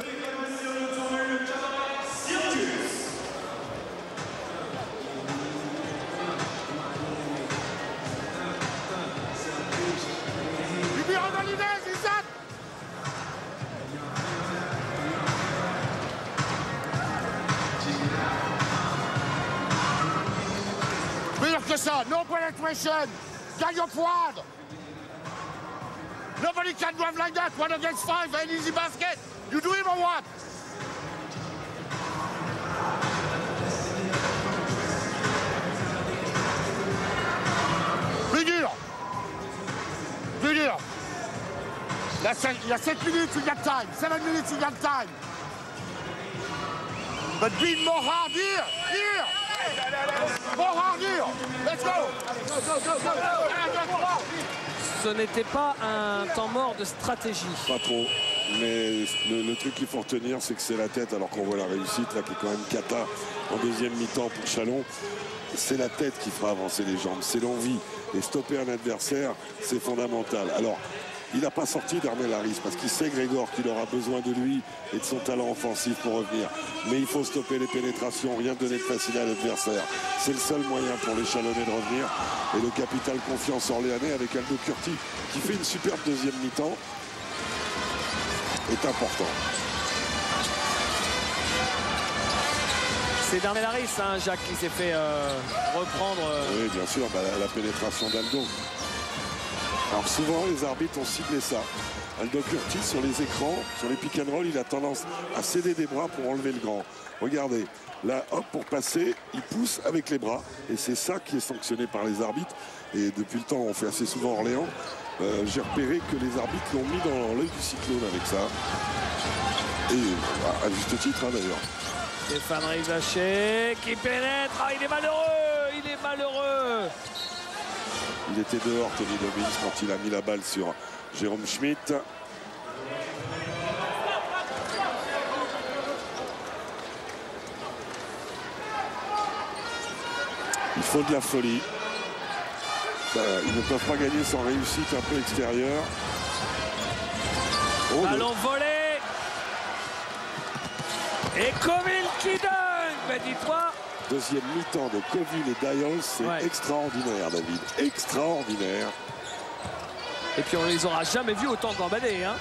Speaker 7: Ça, no penetration, get your quad. Nobody can drive like that. 1 against 5, an easy basket. You do it or what? Il y a 7 minutes, you got time. 7 minutes, you got time. But be more hard here. More hard here. Let's go.
Speaker 2: Ce n'était pas un temps mort de stratégie.
Speaker 3: Pas trop. Mais le truc qu'il faut retenir, c'est que c'est la tête, alors qu'on voit la réussite, là, qui est quand même cata en deuxième mi-temps pour Chalon. C'est la tête qui fera avancer les jambes, c'est l'envie. Et stopper un adversaire, c'est fondamental. Alors, il n'a pas sorti d'Armel Harris parce qu'il sait, Grégor, qu'il aura besoin de lui et de son talent offensif pour revenir. Mais il faut stopper les pénétrations, rien donner de facile à l'adversaire. C'est le seul moyen pour les Chalonnais de revenir. Et le capital confiance orléanais avec Aldo Curti, qui fait une superbe deuxième mi-temps, est important.
Speaker 2: C'est Darnell Harris, hein, Jacques, qui s'est fait reprendre.
Speaker 3: Oui, bien sûr, la pénétration d'Aldo. Alors souvent, les arbitres ont ciblé ça. Aldo Curti, sur les écrans, sur les pick and roll, il a tendance à céder des bras pour enlever le grand. Regardez, là, hop, pour passer, il pousse avec les bras. Et c'est ça qui est sanctionné par les arbitres. Et depuis le temps, on fait assez souvent Orléans. J'ai repéré que les arbitres l'ont mis dans l'œil du cyclone avec ça. Et à juste titre, hein, d'ailleurs.
Speaker 2: Stéphane Rizaché qui pénètre. Ah, il est malheureux. Il est malheureux.
Speaker 3: Il était dehors, Tony Dobbins, quand il a mis la balle sur Jérôme Schmitt. Il faut de la folie. Ils ne peuvent pas gagner sans réussite un peu extérieure. Oh,
Speaker 2: ballon volé. Et Coville qui dunk. Mais dis-toi.
Speaker 3: Deuxième mi-temps de Coville et Dials, c'est extraordinaire, David. Extraordinaire.
Speaker 2: Et puis on les aura jamais vus autant gambader. Hein.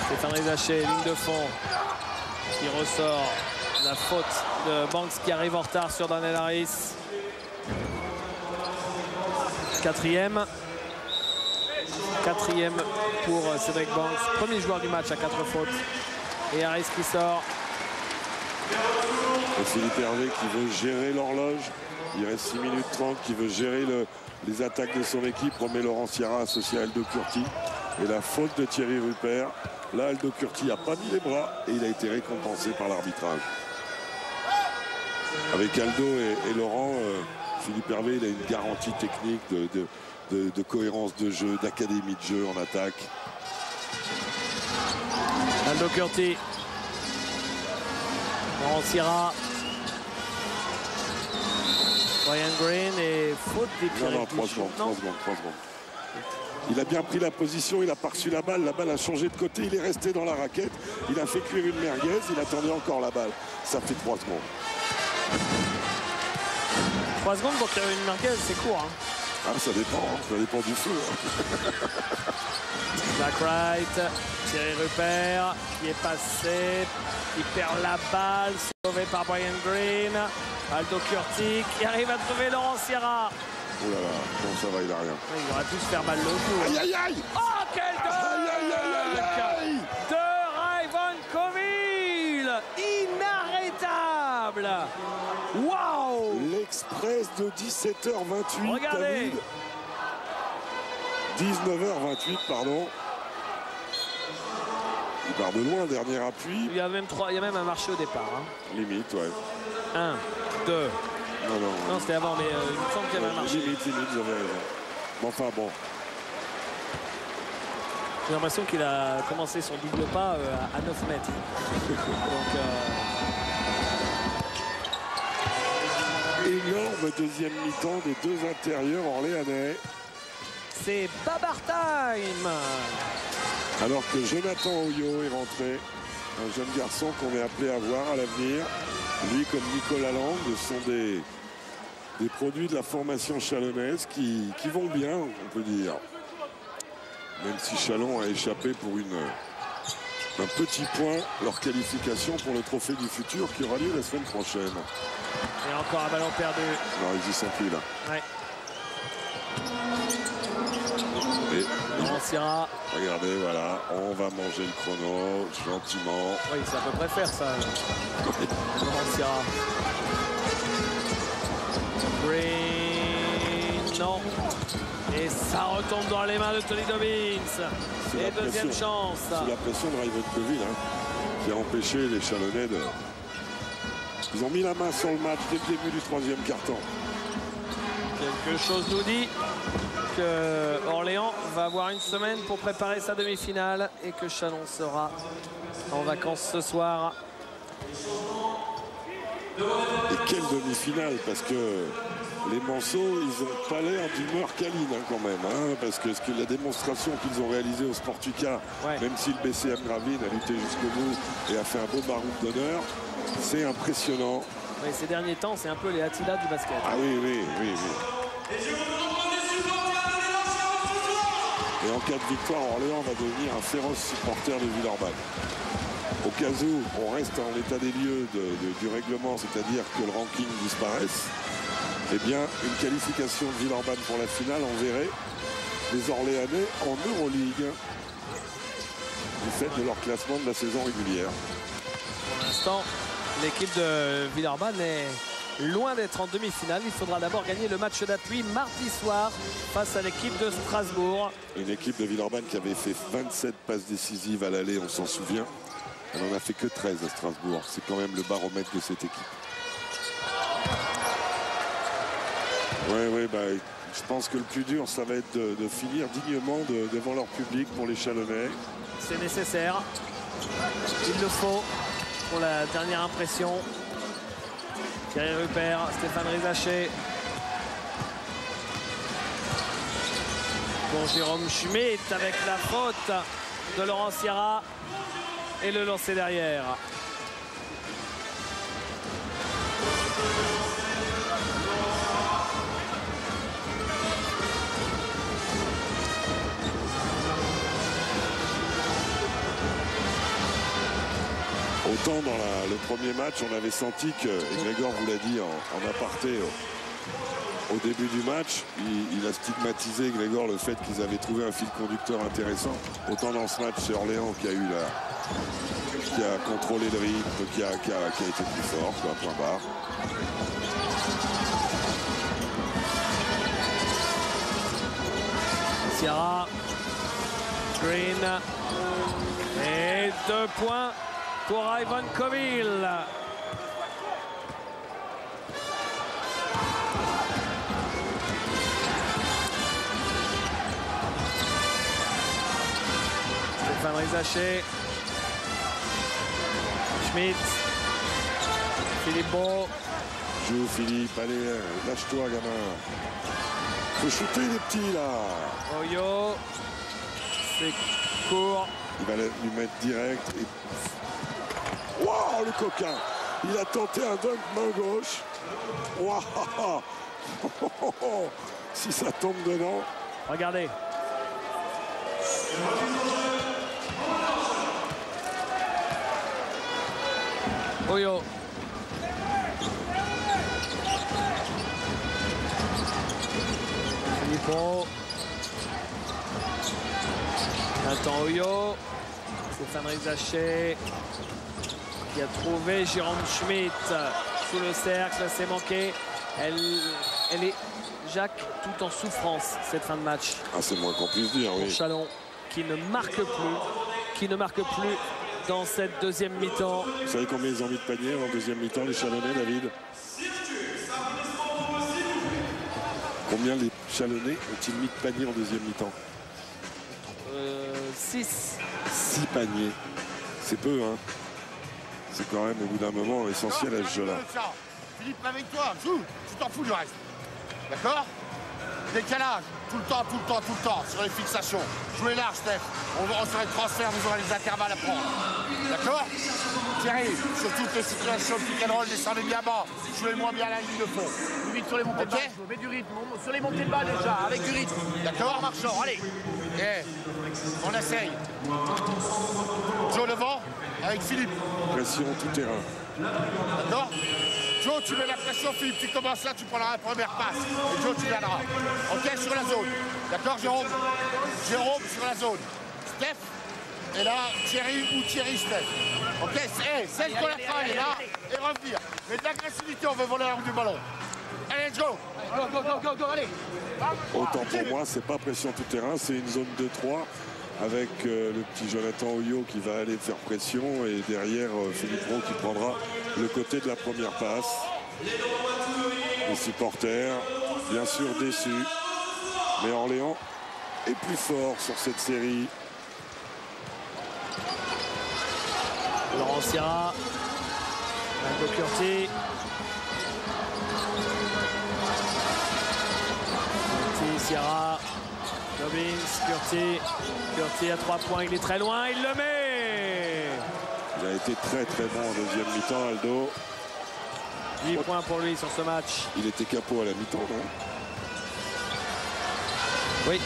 Speaker 2: Stéphane Rizaché, ligne de fond, qui ressort la faute de Banks qui arrive en retard sur Darnell Harris. Quatrième pour Cédric Banks. Premier joueur du match à 4 fautes. Et Harris qui sort.
Speaker 3: Et Philippe Hervé qui veut gérer l'horloge. Il reste 6 minutes 30, qui veut gérer les attaques de son équipe. Remet Laurent Sierra associé à Aldo Curti. Et la faute de Thierry Rupert. Là, Aldo Curti n'a pas mis les bras et il a été récompensé par l'arbitrage. Avec Aldo et Laurent, Philippe Hervé, il a une garantie technique de cohérence de jeu, d'académie de jeu en attaque.
Speaker 2: Aldo Curti. Laurent Sierra. Brian Green et faute des Pierre.
Speaker 3: Non, 3 secondes. Il a bien pris la position, il a pas reçu la balle a changé de côté, il est resté dans la raquette, il a fait cuire une merguez, il attendait encore la balle. Ça fait 3 secondes.
Speaker 2: 3 secondes pour cuire une merguez, c'est court. Hein.
Speaker 3: Ah, ça dépend du feu. Hein.
Speaker 2: Zach Wright, Thierry Rupert qui est passé, qui perd la balle, sauvé par Brian Green. Aldo Curti qui arrive à trouver Laurent Sierra.
Speaker 3: Oh là là, bon ça va, il a rien.
Speaker 2: Il aurait pu se faire mal le coup.
Speaker 3: Aïe aïe aïe.
Speaker 2: Oh quel dunk de Rayvon Coville. Inarrêtable. Waouh.
Speaker 3: L'express de 17h28.
Speaker 2: Regardez.
Speaker 3: David. 19h28, pardon. Il part de loin, dernier appui.
Speaker 2: Il y a même un marché au départ. Hein.
Speaker 3: Limite, ouais.
Speaker 2: 1, 2.
Speaker 3: Non,
Speaker 2: c'était avant, mais il me semble qu'il y avait un marché.
Speaker 3: Limite, vous avez raison. Mais enfin, bon.
Speaker 2: J'ai l'impression qu'il a commencé son double pas à 9 mètres. Donc,
Speaker 3: énorme deuxième mi-temps des deux intérieurs orléanais.
Speaker 2: C'est Babar Time.
Speaker 3: Alors que Jonathan Oyo est rentré, un jeune garçon qu'on est appelé à voir à l'avenir. Lui, comme Nicolas Lang, sont des produits de la formation chalonnaise qui vont bien, on peut dire. Même si Chalon a échappé pour un petit point leur qualification pour le trophée du futur qui aura lieu la semaine prochaine.
Speaker 2: Et encore un ballon perdu.
Speaker 3: Non, ils y sont plus là.
Speaker 2: Ouais. Laurent Sierra.
Speaker 3: Regardez, voilà, on va manger le chrono gentiment.
Speaker 2: Oui, c'est à peu près faire ça. Laurent Sierra. Green, non. Et ça retombe dans les mains de Tony Dobbins. Et deuxième chance.
Speaker 3: C'est la pression de Raven Coville qui a empêché les Chalonnais de... Ils ont mis la main sur le match dès le début du troisième quart-temps.
Speaker 2: Quelque chose nous dit que Orléans va avoir une semaine pour préparer sa demi-finale et que Chalon sera en vacances ce soir.
Speaker 3: Et quelle demi-finale, parce que les Manceaux, ils n'ont pas l'air d'humeur câline quand même. Parce que la démonstration qu'ils ont réalisée au Sportuca, même si le BCM Gravelines a lutté jusqu'au bout et a fait un beau baroud d'honneur, c'est impressionnant.
Speaker 2: Oui, ces derniers temps, c'est un peu les Attila du basket.
Speaker 3: Ah oui. Et en cas de victoire, Orléans va devenir un féroce supporter de Villeurbanne. Au cas où on reste en état des lieux du règlement, c'est-à-dire que le ranking disparaisse, eh bien, une qualification de Villeurbanne pour la finale enverrait les Orléanais en Euroleague du fait de leur classement de la saison régulière.
Speaker 2: Pour l'instant, l'équipe de Villeurbanne est loin d'être en demi-finale. Il faudra d'abord gagner le match d'appui mardi soir face à l'équipe de Strasbourg.
Speaker 3: Une équipe de Villeurbanne qui avait fait 27 passes décisives à l'aller, on s'en souvient. Elle n'en a fait que 13 à Strasbourg. C'est quand même le baromètre de cette équipe. Oui, je pense que le plus dur, ça va être de finir dignement devant leur public pour les Chalonnais.
Speaker 2: C'est nécessaire. Il le faut pour la dernière impression. Thierry Rupert, Stéphane Rizaché. Bon, Jérôme Schmitt avec la faute de Laurent Sierra et le lancer derrière.
Speaker 3: Autant dans le premier match, on avait senti que, et Grégor vous l'a dit en aparté au début du match, il a stigmatisé, Grégor, le fait qu'ils avaient trouvé un fil conducteur intéressant. Autant dans ce match, c'est Orléans qui a contrôlé le rythme, qui a été plus fort, quoi, point barre.
Speaker 2: Sierra, Green et 2 points pour Ivan Coville. Stéphane Rizaché, Schmitt, Philippe Beau.
Speaker 3: Joue Philippe, allez, lâche-toi gamin. Faut shooter les petits là.
Speaker 2: Oyo, c'est court.
Speaker 3: Il va lui mettre direct. Et... Wow, le coquin. Il a tenté un dunk main gauche. Wow. Si ça tombe dedans.
Speaker 2: Regardez. Oyo. Filippo. Nathan Oyo. Stéphane Rizaché qui a trouvé Jérôme Schmitt sous le cercle. C'est manqué. Elle est, Jacques, tout en souffrance cette fin de match.
Speaker 3: Ah, c'est le moins qu'on puisse dire, oui.
Speaker 2: Pour Chalon qui ne marque plus dans cette deuxième mi-temps.
Speaker 3: Vous savez combien ils ont mis de panier en deuxième mi-temps, les Chalonnais, David? Combien les Chalonnais ont-ils mis de panier en deuxième mi-temps?
Speaker 2: 6.
Speaker 3: 6 paniers. C'est peu, hein. C'est quand même, au bout d'un moment, essentiel à ce jeu-là.
Speaker 7: Philippe, avec toi, joue. Tu t'en fous du reste. D'accord? Décalage, tout le temps, sur les fixations. Jouez large, Steph. On sur les transferts, vous aurez les intervalles à prendre. D'accord? Thierry, sur toutes les situations de pick and roll, descendez bien bas. Jouez moins bien la ligne de fond.
Speaker 4: Plus vite sur les montées de balle, mets du rythme. Sur les montées de balle déjà, avec du rythme. D'accord, marchant, allez.
Speaker 7: Et on essaye. Joe devant, avec Philippe.
Speaker 3: Pression tout terrain.
Speaker 7: D'accord? Joe, tu mets la pression, Philippe, tu commences là, tu prendras la première passe. Et Joe, tu viendras. Ok, sur la zone. D'accord, Jérôme? Jérôme sur la zone. Steph. Et là, Thierry ou Thierry, Steph. Ok, celle qu'on la travaille là et revenir. Mais de l'agressivité, on veut voler l'arme du ballon. Allez, let's go. Go, allez.
Speaker 3: Autant pour moi, c'est pas pression tout terrain, c'est une zone de 3 avec le petit Jonathan Oyo qui va aller faire pression et derrière Philippe Brault qui prendra le côté de la première passe. Les supporters, bien sûr déçus, mais Orléans est plus fort sur cette série.
Speaker 2: Laurent Sierra, Aldo Curti. Sierra, Dobbins, Curti à 3 points, il est très loin, il le met.
Speaker 3: Il a été très bon en deuxième mi-temps, Aldo.
Speaker 2: 10 points pour lui sur ce match.
Speaker 3: Il était capot à la mi-temps, non?
Speaker 2: Oui.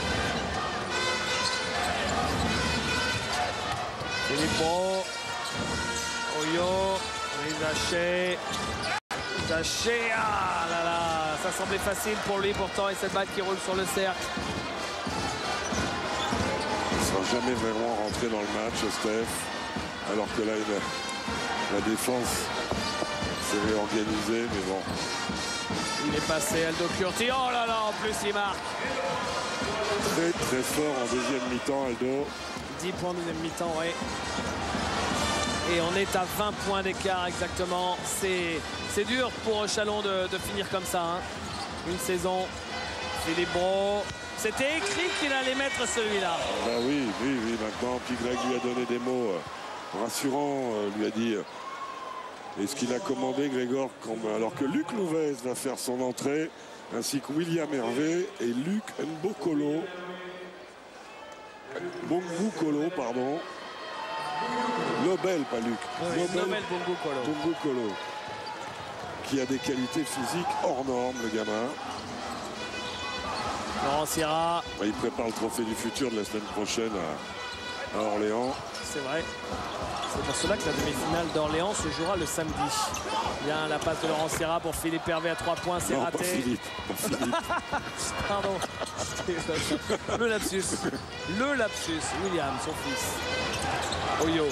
Speaker 2: Philippe Brault, Oyo, Rizaché. Rizaché, ah là là, ça semblait facile pour lui pourtant, et cette balle qui roule sur le cercle.
Speaker 3: Il ne sera jamais vraiment rentré dans le match, Steph, alors que là, la défense s'est réorganisée, mais bon.
Speaker 2: Il est passé, Aldo Curti, oh là là, en plus il marque.
Speaker 3: Très fort en deuxième mi-temps, Aldo.
Speaker 2: 10 points en deuxième mi-temps, oui. Et on est à 20 points d'écart exactement. C'est dur pour Chalon de finir comme ça. Hein. Une saison. Philippe Brault. C'était écrit qu'il allait mettre celui-là.
Speaker 3: Bah oui, maintenant. Puis Greg lui a donné des mots rassurants. Lui a dit est-ce qu'il a commandé, Grégor, alors que Luc Louvez va faire son entrée, ainsi que William Hervé et Luc Mbokolo. Bongou pardon. Nobel, pas Luc.
Speaker 2: Oui, Nobel
Speaker 3: Bongou Kolo. Qui a des qualités physiques hors normes, le gamin.
Speaker 2: Laurent Sierra.
Speaker 3: Il prépare le trophée du futur de la semaine prochaine à Orléans.
Speaker 2: C'est vrai. C'est pour cela que la demi-finale d'Orléans se jouera le samedi. Bien la passe de Laurent Sierra pour Philippe Hervé à 3 points, c'est raté.
Speaker 3: Pas Philippe.
Speaker 2: Pardon. Le lapsus. William, son fils. Oyo.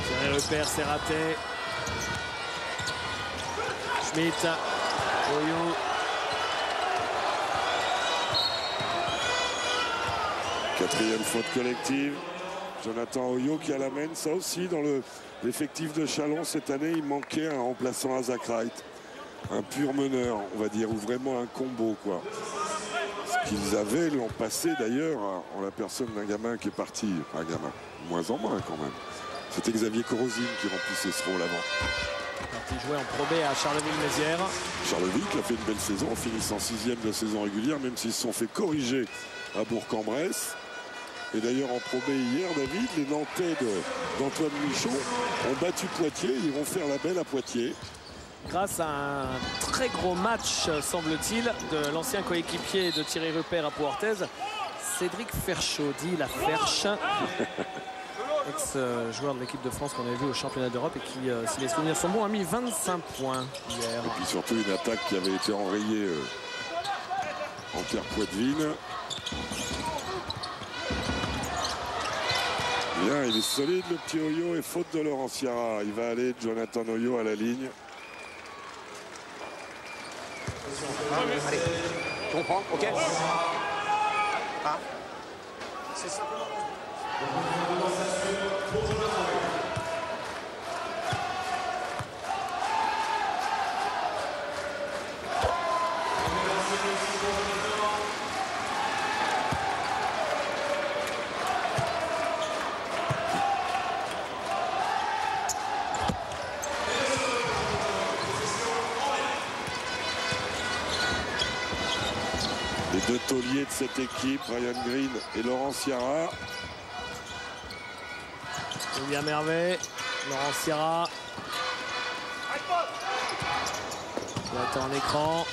Speaker 2: Thierry Rupert, c'est raté. Schmitt. Oyo.
Speaker 3: Quatrième faute collective. Jonathan Oyo qui a la main, ça aussi dans l'effectif de Chalon cette année, il manquait un remplaçant à Zach Wright. Un pur meneur, on va dire, ou vraiment un combo, quoi. Ce qu'ils avaient l'an passé d'ailleurs, en la personne d'un gamin qui est parti, un gamin, moins en moins quand même. C'était Xavier Corosine qui remplissait ce rôle avant.
Speaker 2: Parti jouer en Pro B à Charleville-Mézières.
Speaker 3: Charleville qui a fait une belle saison en finissant 6e de la saison régulière, même s'ils se sont fait corriger à Bourg-en-Bresse. Et d'ailleurs en Pro B hier, David, les Nantais d'Antoine Michaud ont battu Poitiers, ils vont faire la belle à Poitiers.
Speaker 2: Grâce à un très gros match, semble-t-il, de l'ancien coéquipier de Thierry Rupert à Pau-Orthez, Cédric Ferchaud, dit la Ferche, ex-joueur de l'équipe de France qu'on avait vu au championnat d'Europe et qui, si les souvenirs sont bons, a mis 25 points hier.
Speaker 3: Et puis surtout une attaque qui avait été enrayée en Pierre Poitvin. Bien, il est solide le petit Oyo et faute de Laurent Sierra. Il va aller Jonathan Oyo à la ligne.
Speaker 4: Allez, tu comprends, ok. Ah. C'est simplement.
Speaker 3: Les deux tauliers de cette équipe, Ryan Green et Laurent Sierra.
Speaker 2: William Hervé, Laurent Sierra. Il attend un écran.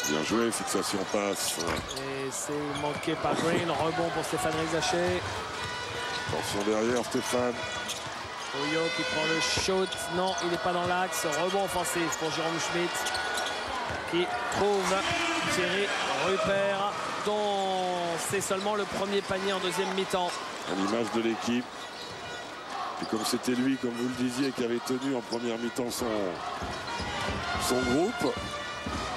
Speaker 3: Bien joué, fixation passe.
Speaker 2: Et c'est manqué par Green, rebond pour Stéphane Rizaché.
Speaker 3: Attention derrière Stéphane.
Speaker 2: Oyo qui prend le shoot, non il n'est pas dans l'axe, rebond offensif pour Jérôme Schmitt qui trouve Thierry Rupert dont c'est seulement le premier panier en deuxième mi-temps.
Speaker 3: À l'image de l'équipe. Et comme c'était lui, comme vous le disiez, qui avait tenu en première mi-temps son groupe,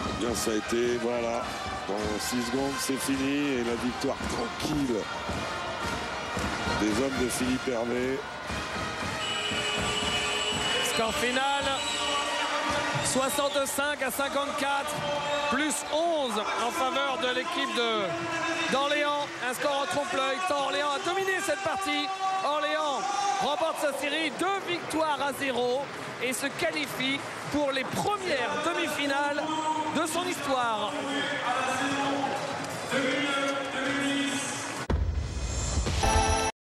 Speaker 3: eh bien ça a été, voilà, dans 6 secondes c'est fini et la victoire tranquille des hommes de Philippe Hervé.
Speaker 2: Score final 65 à 54, plus 11 en faveur de l'équipe d'Orléans. Un score en trompe-l'œil, tant Orléans a dominé cette partie. Orléans remporte sa série, 2 victoires à 0 et se qualifie pour les premières demi-finales de son histoire.